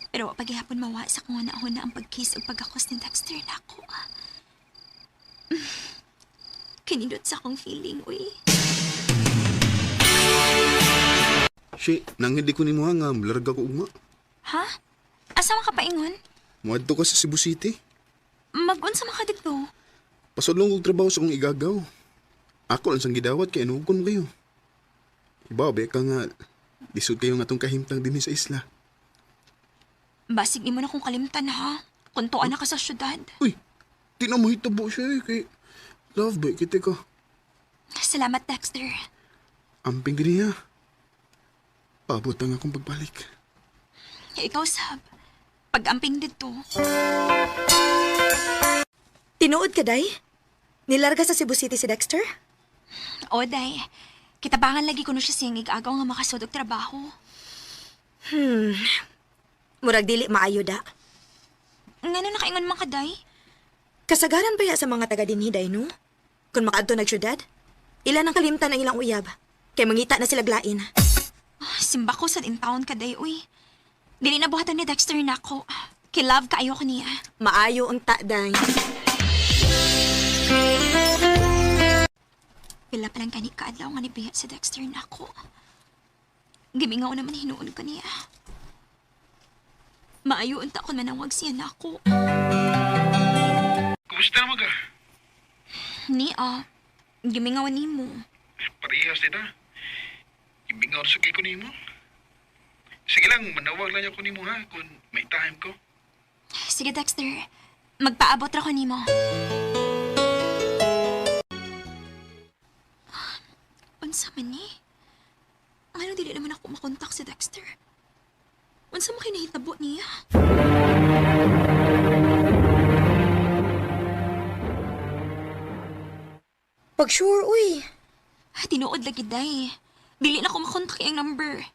Pero paghihapon mawa sa kung na ang pag-kiss o pagkakos ni Dexter na ako. Kanindot sa akong feeling, uy. Shi, nang hindi ko ni mo nga, larga ko ugma. Ha? Asa ka paingon? Muadto ka sa Cebu City. Mag-unsa man ka dito? Pasulong kong trabaho sa kong igagaw. Ako lang sang gidawat kay anugkon mo kayo. Ibabe ka nga, lisod kayo nga tong kahimtang din sa isla. Basig imo na kung kalimtan ha. Kung tuan na ka sa syudad. Uy, di na mo hitabo siya eh. Kay love boy, kita ka. Salamat, Dexter. Amping din niya. Paabot ang akong pagbalik. Ikaw, Sab. Pag-amping dito. Tinuod ka, day? Nilarga sa Cebu City si Dexter? O, day. Kitabangan lagi ko na siya siyang igagaw nga makasod og trabaho. Murag dili maayo da. Ngano nakaingon man ka, day? Kasagaran ba ya sa mga taga dinhi, day, no? Kung makaadto nagsyudad, ilan ang kalimtan ang ilang uyab. Kay mangita na sila glain. Simba ko sa in-town ka, day, uy. Dili na buhatan ni Dexter na ako. Kay-love ka ayo ko niya. Maayo ang day. Pila pa lang kani kaadlaw nga nibiya si Dexter na ako. Gimingaw naman hinuon ko niya. Maayo unta ko manawag siya na ako. Kumusta naman ka? Gimingawan ni mo. Parehas nita. Ibingaw sa ko ni mo. Sige lang, manawag lang ako ni mo ha, kung may time ko. Sige, Dexter. Magpaabot ra ko ni mo. Unsa man ni? Ano dili naman ako makontak si Dexter? Unsa man kinahitabo niya? Pag sure, uy. Tinuod lagi, day. Dili na ko makontak yung number.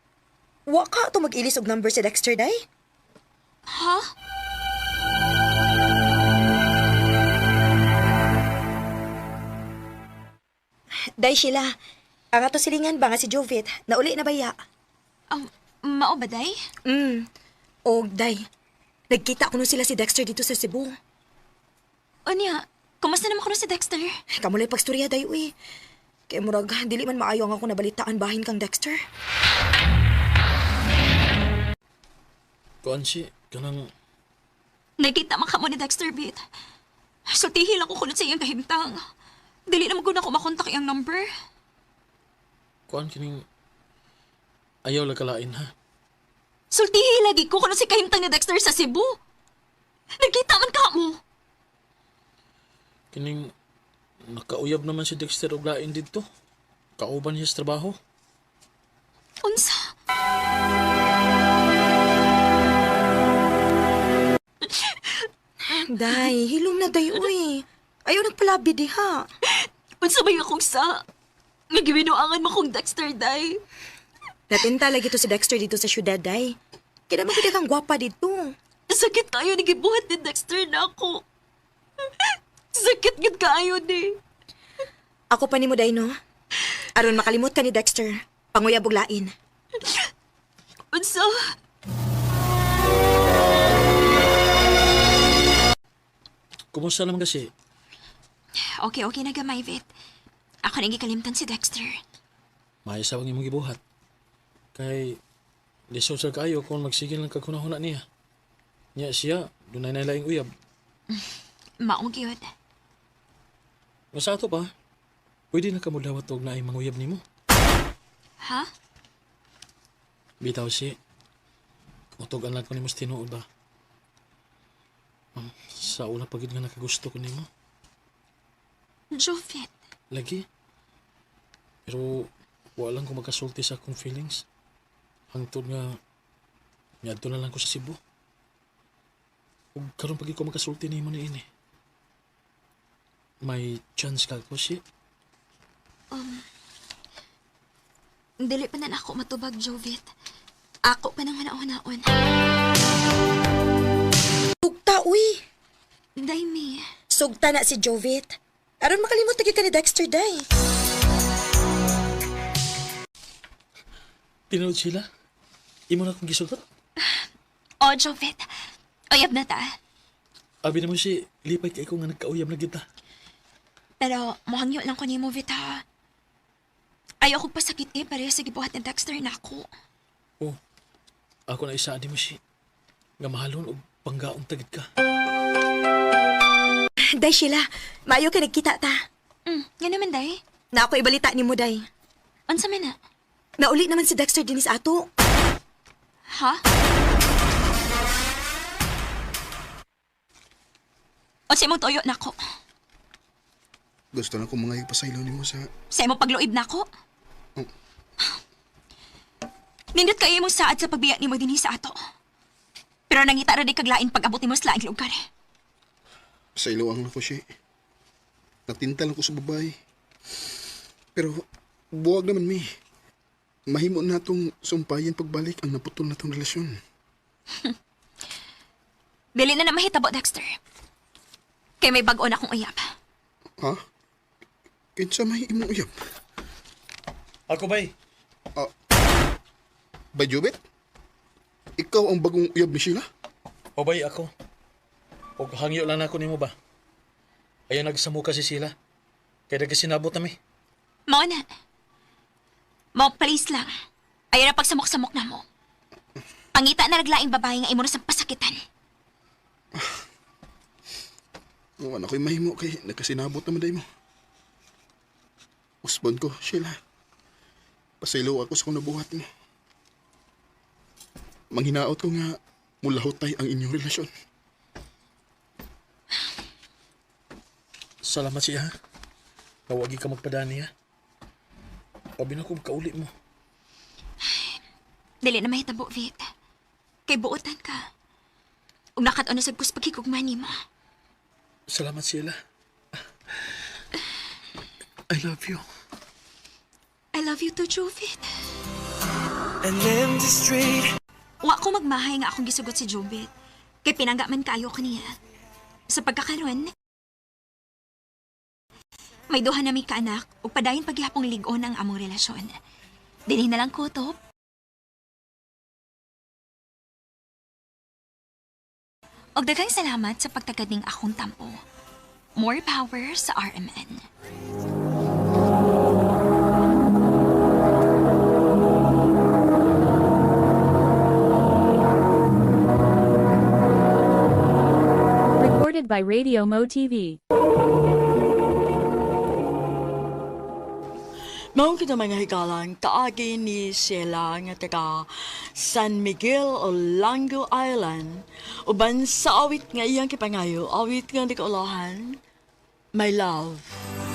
Wa ka to mag-ilis og number si Dexter, day? Ha? Day, Sheila. Ang ato silingan ba nga si Jovit? Nauli na baya? Mao ba, day? O, day. Nagkita ko nun sila si Dexter dito sa Cebu. O niya, kumusta naman ko na si Dexter? Kamulay pagstorya, day, uy. Kaya murag, dili man maayo ang ako nabalitaan bahin kang Dexter. Konsi, kanang... Nakita man ka mo ni Dexter, Bit. Sultihi lang ko kulot sa iyang kahimtang. Dili na maguna ko makontak iyang number. Kuan kining... Ayaw lagalain ha. Sultihi lagi ko kung ano si kahimtang ni Dexter sa Cebu. Nagkita man ka mo. Kining nakauyab naman si Dexter og lain dito. Kauban niya sa trabaho. Unsa? Day, hilom na day, uy. Ayaw nagpalabi di ha. Unsa ba akong sa? Nagibinuangan mo kong Dexter, day. Natinta lagi to si Dexter dito sa syudad, day. Kaya naman kita kang gwapa dito. Sakit tayo nagibuhat ni Dexter na ako. Sakit gud kaayo ni. Ako pa ni mo, day, no? Aron makalimot ka ni Dexter. Panguyab og lain. Unsa? Kumusta naman kasi? Okay na gamay, Vet. Ako nang gikalimtan si Dexter. Maayos ang imong gibuhat. Kay disosal kayo kung magsigil ng kagunahuna niya. Niya siya, dunay na laing uyab. Maong gyud. Masa ato pa, pwede na kamudawat og naay manguyab nimo. Ha? Bitaw si, utogan lang ko nimo sa tinuod ba? Sa una pagid nga nakagusto ko nimo. Jovet. Lagi. Pero walang ko makasulti sa akong feelings. Hangtod nga niadto na lang ko sa Cebu. Ug karon pagid ko makasulti nimo niini. May chance ka ko si. Dili pa na ako matubag, Jovet. Ako pa nang hanaon-hanaon. Sugta, uy. Day, mi. Sugta na si Jovet. Aron makalimot lagi ka ni Dexter, day. Tinawad sila? Imo na akong gisugot? Oh, Jovet. Uyab na ta. Abi naman si, lipay kay ko nga nagkauyab na kita. Pero mohangyo lang ko ni mo, Vita. Ayaw ko pasakit pareha sa gibuhat ng Dexter na ako. Oh, ako na isa di mo si, nga mahalon o panggaong tagid ka. Day, Sheila. Maayo ka nagkita ta. Nga naman, Day. Na ako ibalita ni mo, Day. Unsa man na? Nauli naman si Dexter dinis ato. Ha? O sa imong tuyo na ako. Gusto na kong mga ipasaylaw ni mo sa... Sa imong pagluib na ako. Nindot kayo imong saad sa pagbiya ni mo din sa ato. Pero nangita na di kaglain pag-abot ni mo sa laing lugar. Saylaw ang ako siya. Natinta lang ko sa babae. Pero buwag naman mi. Mahimo na itong sumpayan pagbalik ang naputol na itong relasyon. Dili na mahitabo, Dexter. Kaya may bago na akong uyab. Ha? Kinsa may imong uyab? Ako ba'y? Bay Jobet? Ikaw ang bagong uyab ni Sheila? O ba'y ako? O hangyo lang ako nimo ba? Ayaw nagsamu ka si Sheila. Kaya nagkasinabot na mi. Mao na. Mao please lang. Ayaw na pagsamok-samok na mo. Pangita na naglaing babae nga imo na sa pasakitan. Ano ko'y mahimo kay nagkasinabot naman day mo. Usbon ko, Sheila. Pasaylo ako sa kung nabuhat mo. Manghinaot ko nga mulahotay ang inyong relasyon. Salamat siya. Nawagi ka magpadani ha. Pabi na ko kauli mo. Dili na mahitabo, Vic. Kay buotan ka. Ug nakataon na sa kus pagkikugman nimo. Salamat sila. I love you. I love you too, Jovit. An empty street. Wa ko magmahay nga akong gisugot si Jovit. Kay pinangga man kayo kaniya. Sa pagkakaroon, may duha na may kaanak ug padayon paghihapong lig-on ang among relasyon. Dili na lang ko to. Og daghang salamat sa pagtagad ning akong tampo. More power sa RMN. Recorded by Radio Mo TV. Mao kita mga higalan kaagi ni Sheila nga taga San Miguel o Lango Island uban sa awit nga iyang kipangayo, awit nga di kaulahan, My Love.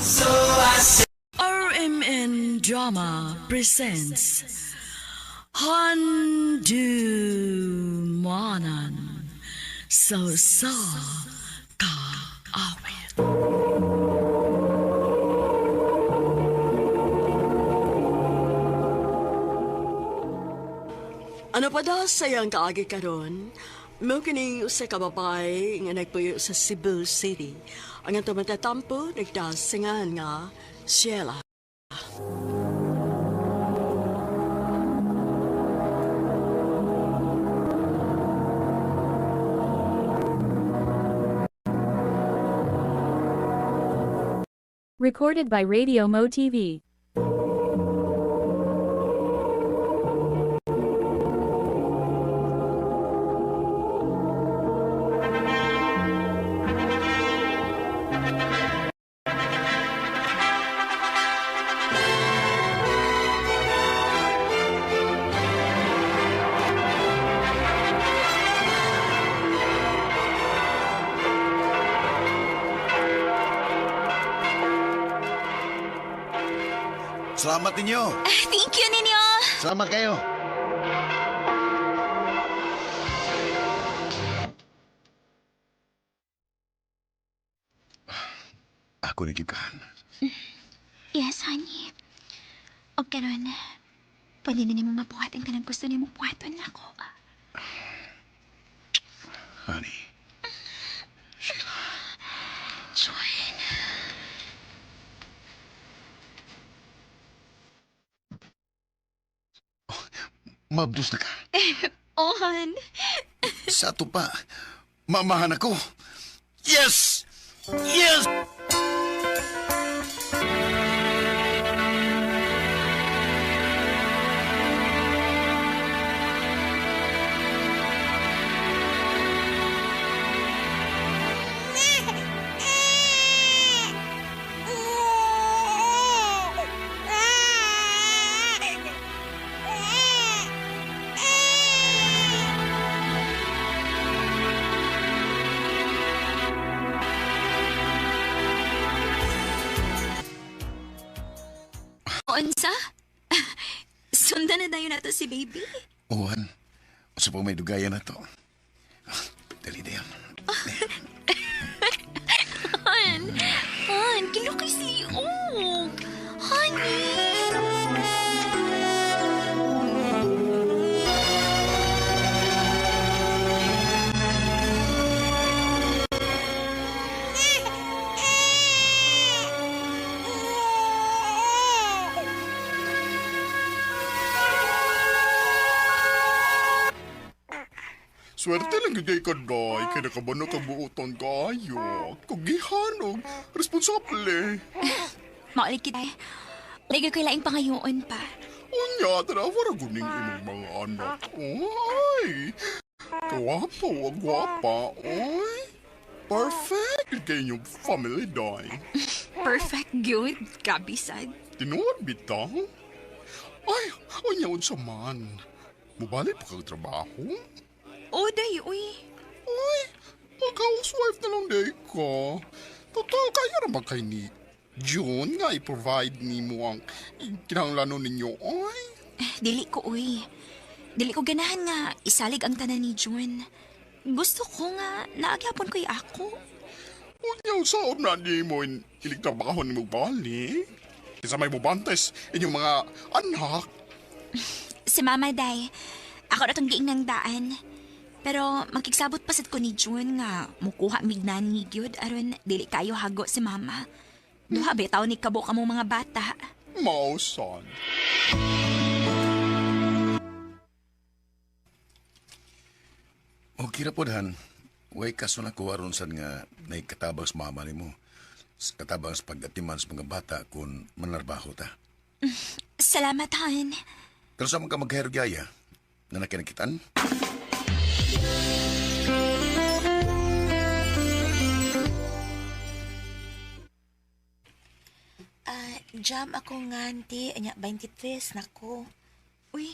So I say, RMN Drama presents Handumanan So Ka Awit. Ano pa daw sayang kaagi karon? Mo kining usa ka babay nga nagpuyo sa Cebu City. Ang atong matatampo nagdasingan nga Sheila. Recorded by Radio Mo TV. Salamat ninyo. Thank you, ninyo. Salamat kayo. Ako nagigahan. Yes, honey. O karon, pwede na ni mo mabuhatin ka ng gusto ni mo buhaton ako. Honey. Joy. Mabdus na ka. Ohan. Sa ato pa, mamahan ako. Yes! Yes! Unsa? Sundan na dayon nato si baby. Uwan, sa pang may dugayan na to. Dali na yan. Han, kilo kay siyog. Honey. Swerte lang yun ka, Day. Kaya nakabano kang buutan kayo. Kugihanog. Responsable. Maulit kita. Lagi ko laing pangayoon pa. Unya, tara, guning imong mga anak. Oy! Kawapo, gwapa. Oy! Perfect kayo yung family, Day. Perfect good, kabisag. Tinuod, bitang? Ay, unya, unsa man. Mubalik pa kang trabaho? O, day, uy. Uy, mag-housewife na lang day ka. Total, kaya na ba kay ni June nga i-provide ni mo ang kinahanglanon ninyo, oy? Dili ko, uy. Dili ko ganahan nga isalig ang tanan ni June. Gusto ko nga naagyapon ko'y ako. Unyaw saod na di mo iligtrabaho ni mo bali. Kisa may mubantes inyong mga anak. Si Mama, day. Ako na itong giingang daan. Pero magkiksabot pasad ko ni June nga mukuha mignan ni Gyud aron dili kayo hago si Mama. Duha betaw ni kabo kamo mga bata. Mausan. O kira po dan, way kaso na kuwaron san nga naikatabang sa mama ni mo. Katabang sa pagatiman sa mga bata kung manarbaho ta. Salamat, Han. Pero sa mga magkahirugyaya, na nakinakitan? Jam ako nga, auntie. Anya, 23 na ko. Uy,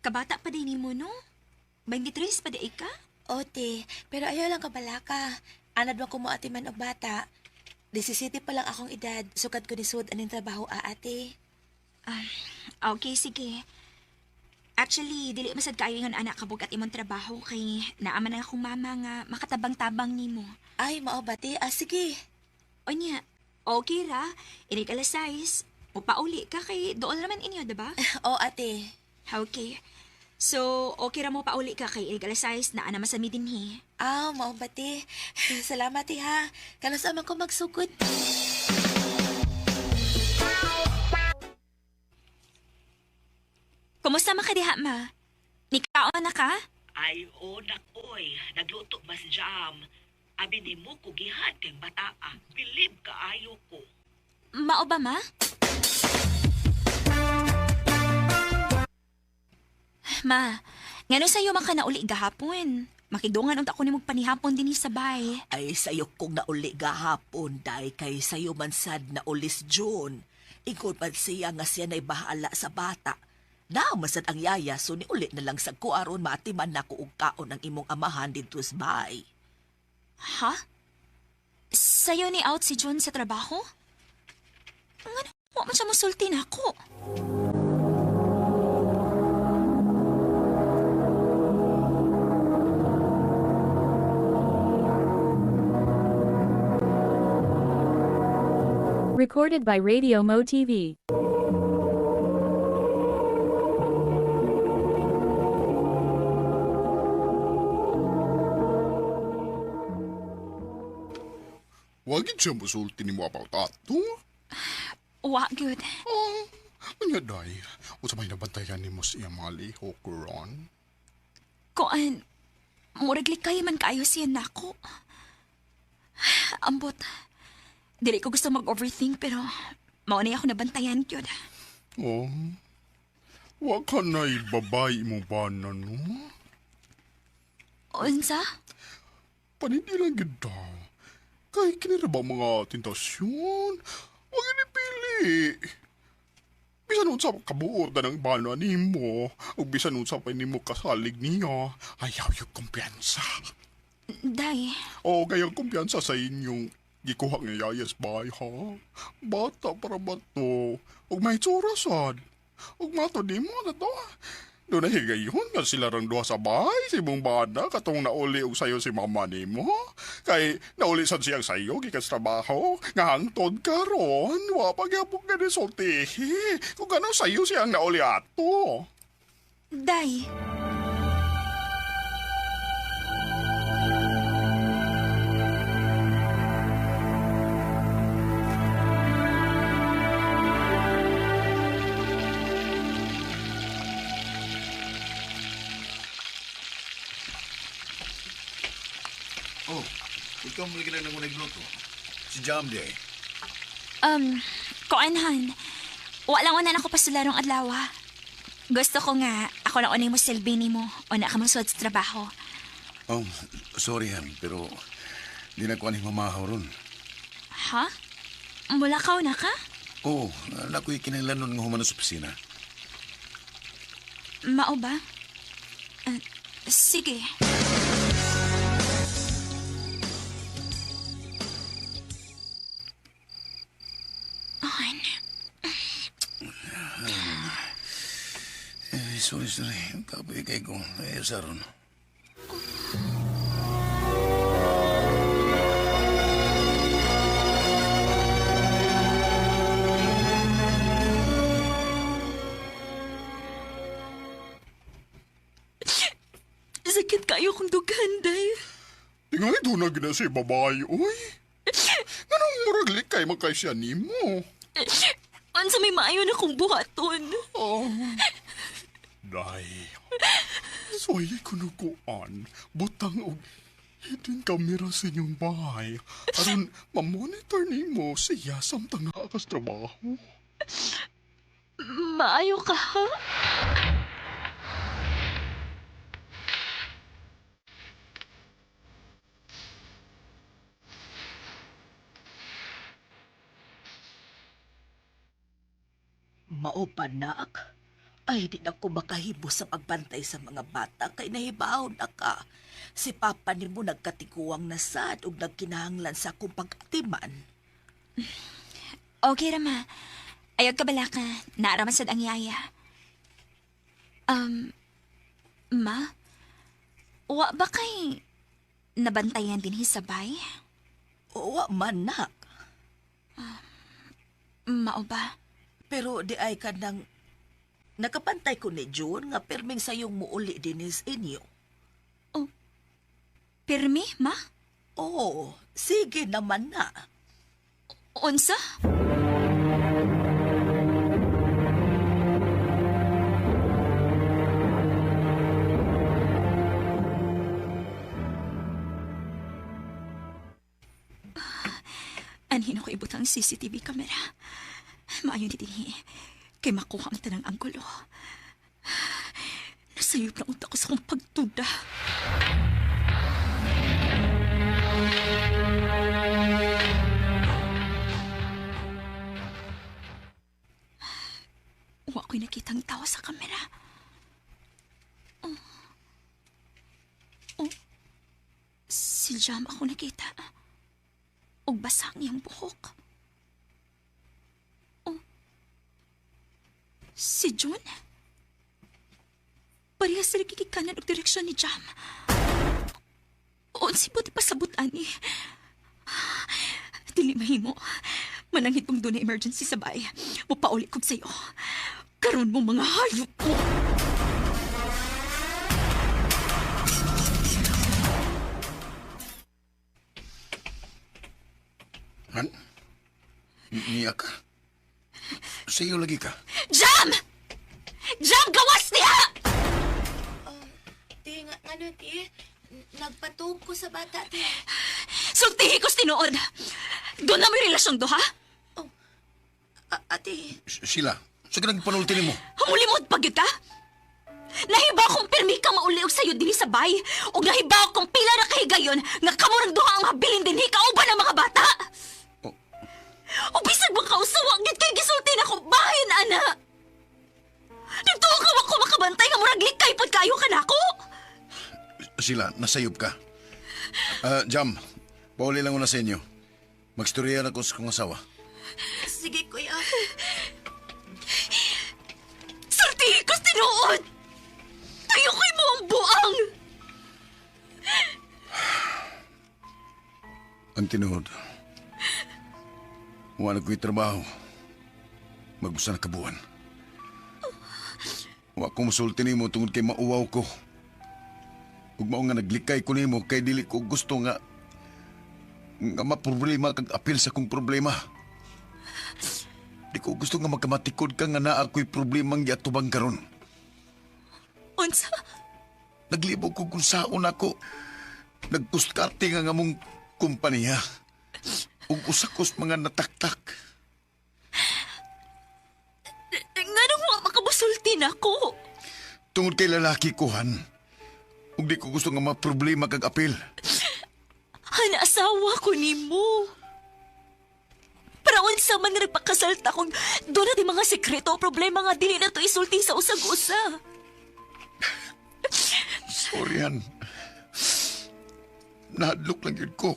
kabata pa din mo, no? 23 pa di ka? Ote, pero ayaw lang kabalaka. Anad mo ko mo ati man og bata. 17 pa lang akong edad. Sukad ko ni Sud aning trabaho ate. Okay, sige. Actually, dili masad kayo yung anak kabog at imong trabaho kay naaman na akong mama nga makatabang-tabang nimo. Ay, mao ba ti? Sige. O niya, okay ra. Ini kala size. Upauli ka kay doon naman inyo, diba? Oo, ate. Okay. So, okay ra mo pauli ka kay ini kala size na ana masami dinhi. Mao ba ti? Salamat ti ha. Kanos man ko magsugod. Kumusta man ka diha, ma? Nikaon na ka? Ay, nakoy. Nagluto ba si Jam? Abi ni mo kugihan kay bataa. Bilib ka ayo ko. Mao ba, ma? Ma, ngano sa'yo man ka nauli gahapon? Makidungan unta ko ni mong panihapon din sa bay. Ay, sayo kong nauli gahapon, day kay sayo man sad na ulis June. Ingkod man siya nga siya na'y bahala sa bata. Masad ang yaya, so ni ulit na lang sa kuaron matiman na ko og kaon ang imong amahan dito sa bay. Ha? Sa'yo ni out si John sa trabaho? Nga mo man siya musulti na ako. Recorded by Radio Mo TV. Wagin siya musulti ni mo about ato? Wa, good. Anya day, usa may nabantayan ni mo siya mali, Hokuron? Kuan, muragli kayo man kayo siya nako. Ambot, dili ko gusto mag-overthink pero mauna ako nabantayan yun. Wag ka na'y babay mo ba na, no? Unsa? Panindi lang gid daw. Kay kinira ba mga tentasyon? Huwag inipili. Bisan unsa kabuot na ng bana ni mo, o bisan unsa pa ni mo kasalig niya, ayaw yung kumpiyansa. Day. O kayang kumpiyansa sa inyong gikuha ng yayas bay, ha? Bata para ba to? Huwag may tsurasan. Huwag mato di mo na to. Doon na higayon nga sila rang duha sa bahay si mong bana katong nauli og sayo si mama ni mo. Kay nauli sad siyang sayo gikas trabaho nga hangtod karon wa pagyapon ka ni sultihi kung ano sayo siyang nauli ato. Day. Ikaw mo lagi lang nang nagluto. Si Jam di ay. Kuanhan. Walang unan ako pa sa larong adlaw. Gusto ko nga, ako lang unay mo silbi ni mo o na ka masuod sa trabaho. Sorry Han, pero di na ko ani mamahaw ron. Ha? Mula ka na ka? Nako'y kinailanon nga humanos sa opisina. Mao ba? Sige. Sorry. Kapoy kay ko. Ayaw sa ron. Sakit kayo kong dughan, Day. Tingnan ito na gina si babae, uy. Ganang muraglik kay magkaisya ni mo. Ansa may maayo na kong buhaton. Day, soy kunukuan, butang og hidden camera sa inyong bahay. Aron mamonitor ni mo siya samtang naakas trabaho. Maayo ka, ha? Maupanak? Ay, di na ko makahibo sa pagbantay sa mga bata kay nahibaw na ka. Si Papa ni mo nagkatiguang na sad ug nagkinahanglan sa akong pag-atiman. Okay, Rama. Ayog ka bala ka. Naaraman sad ang yaya. Ma? Wa ba kay nabantayan din hisabay? Wa man, nak. Mao ba? Pero di ay ka nang nakapantay ko ni June nga perming sayong muuli dinis inyo. Oh, permi, ma? Oo, sige naman na. Unsa? Anhin ako ibutang CCTV camera. Maayon ni dinhi. Kay makuha ang tanang anggulo. Nasayop na unta ko sa kong pagtuda. Wa ko'y nakitang tao sa kamera. Oh. Si Jam ako nakita. Og basang iyang buhok. Si June? Parehas sila kikikanan og direksyon ni Jam. Unsi po di pasabutan ni. Dili mahimo. Manangit kong doon na emergency sabay. Mupauli kog sa'yo. Karon mo mga hayop ko. Han? Niya ka? Sa'yo lagi ka? Jam! Jam, gawas niya! Ti, ano, ti? Nagpatug ko sa bata, ti. Sultihi ko tinuod. Doon na may relasyon do, ha? Ate. Sila, sa ganang panulti mo. Mulimod pag yun ka? Nahibaw kong permi ka mauliog sa'yo din sa bay. O nahibaw kong pila na kahigayon nga kamurang duha ang habilin din hikauban ng mga bata. O bisag bang kausawag gid kay gisulti na ko bahin, ana. Dito ka ako makabantay nga murag likay pod kayo ka nako. Sila, nasayop ka. Jam, pauli lang una sa inyo. Magstorya na ko sa kong asawa. Sige, kuya. Sultihi ko tinuod. Tayo ko'y mo ang buang. Ang tinuod. Wala ko'y trabaho. Magbusa na kabuan. Wa ko musulti nimo tungod kay mauwaw ko. Ug mao nga naglikay ko nimo kay dili ko gusto nga maproblema kag apil sa kong problema. Di ko gusto nga magkamatikod ka nga naa ako'y problemang giatubang karon. Unsa? Naglibog ko kung saon ako. Nagpustkarte nga mong kumpanya. Ug usakos mga nataktak. Nga nung makabusulti na ko. Tungod kay lalaki ko, Han. Ug di ko gusto nga maproblema kag apil. Han, asawa ko ni mo. Para unsa man nga nagpakasalta kung doon na di mga sekreto o problema nga dili na to isulti sa usag-usa. Sorry, Han. Nahadlok lang yun ko.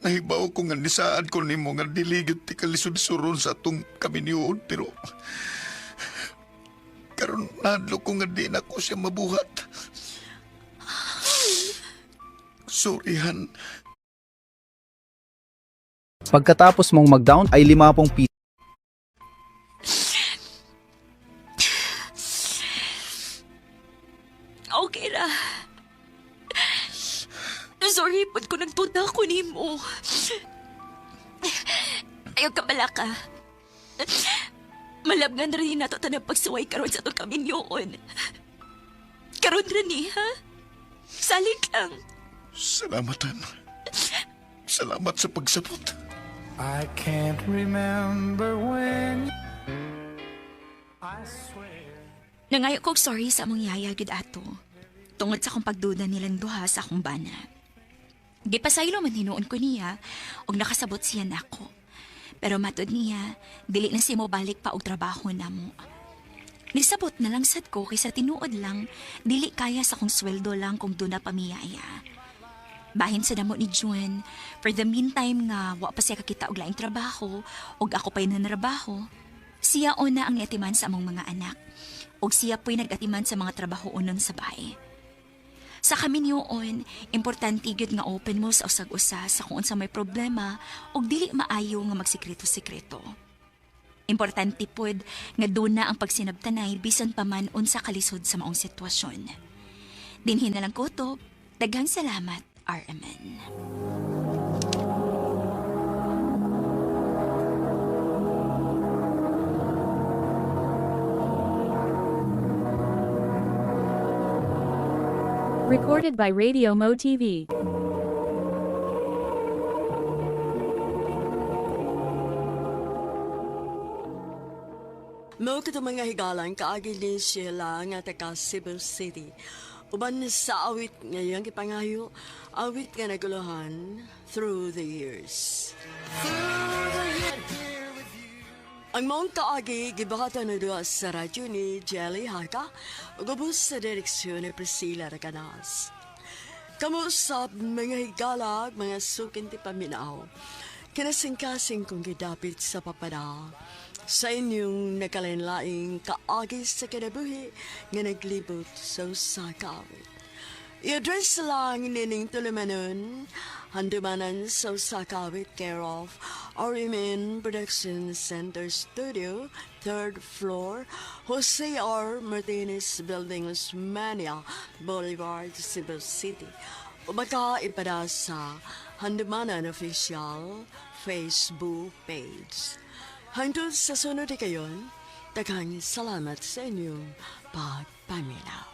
Nahibaw ko nga nisaan ko nimo nga diligid ti kalisod-suron sa atong kaminiyon, pero karon nahadlok ko nga di na ko siya mabuhat. Sorry, Han. Pagkatapos mong mag-down ay 50 piso. Okay ra. Sorry, pud ko nagtunta ko ni mo. Ayaw ka bala ka. Malabngan na rin nato tanang pagsuway karon sa itong kaminyoon. Karon rin ni, ha? Salig lang. Salamatan. Salamat sa pagsabot. I can't remember when I swear. Nangayo kong sorry sa among yaya gid ato. Tungod sa akong pagduda nilang duha sa akong bana. Gipasaylo man hinuon ko niya og nakasabot siya nako. Pero matod niya, dili na siya mo balik pa og trabaho na mo. Nisabot na lang sad ko kaysa tinuod lang, dili kaya sa kong sweldo lang kung doon na pamiyaya. Bahin sa damo ni June, for the meantime nga, wa pa siya kakita og laing trabaho, og ako pa'y nanarabaho. Siya una ang niatiman sa among mga anak, og siya po'y nag-atiman sa mga trabaho unon sa bahay. Sa kami niyoon, importante gyud nga open mo sa usag-usa sa kung unsa may problema og dili maayo nga magsikreto-sikreto. Importante pod nga doon na ang pagsinabtanay bisan pa man unsa kalisod sa maong sitwasyon. Dinhin na lang ko to, daghang salamat, RMN. Recorded by Radio Mo TV. Mo kato mga higalan kaagi din sila nga taga Cebu City. Uban sa awit ngayong ipangayo, awit nga naguluhan through the years. Ang mong kaagi, gibakata na doon sa radyo ni Jelly Haka, ugubos sa direksyon ni Priscilla Raganas. Kamusap mga higalag, mga sukin ti paminaw, kinasing-kasing kong gidapit sa papada, sa inyong nakalinlaing kaagi sa kinabuhi nga naglibot sa usakawit. I-address lang nining tulumanon, handumanan sa usakawit care of RMN Production Center Studio, 3rd floor, Jose R. Martinez Building, Osmania Boulevard, Cebu City. O baka ipada sa Handumanan Official Facebook page. Hangtod sa sunod kayon, daghang salamat sa inyong pagpaminaw.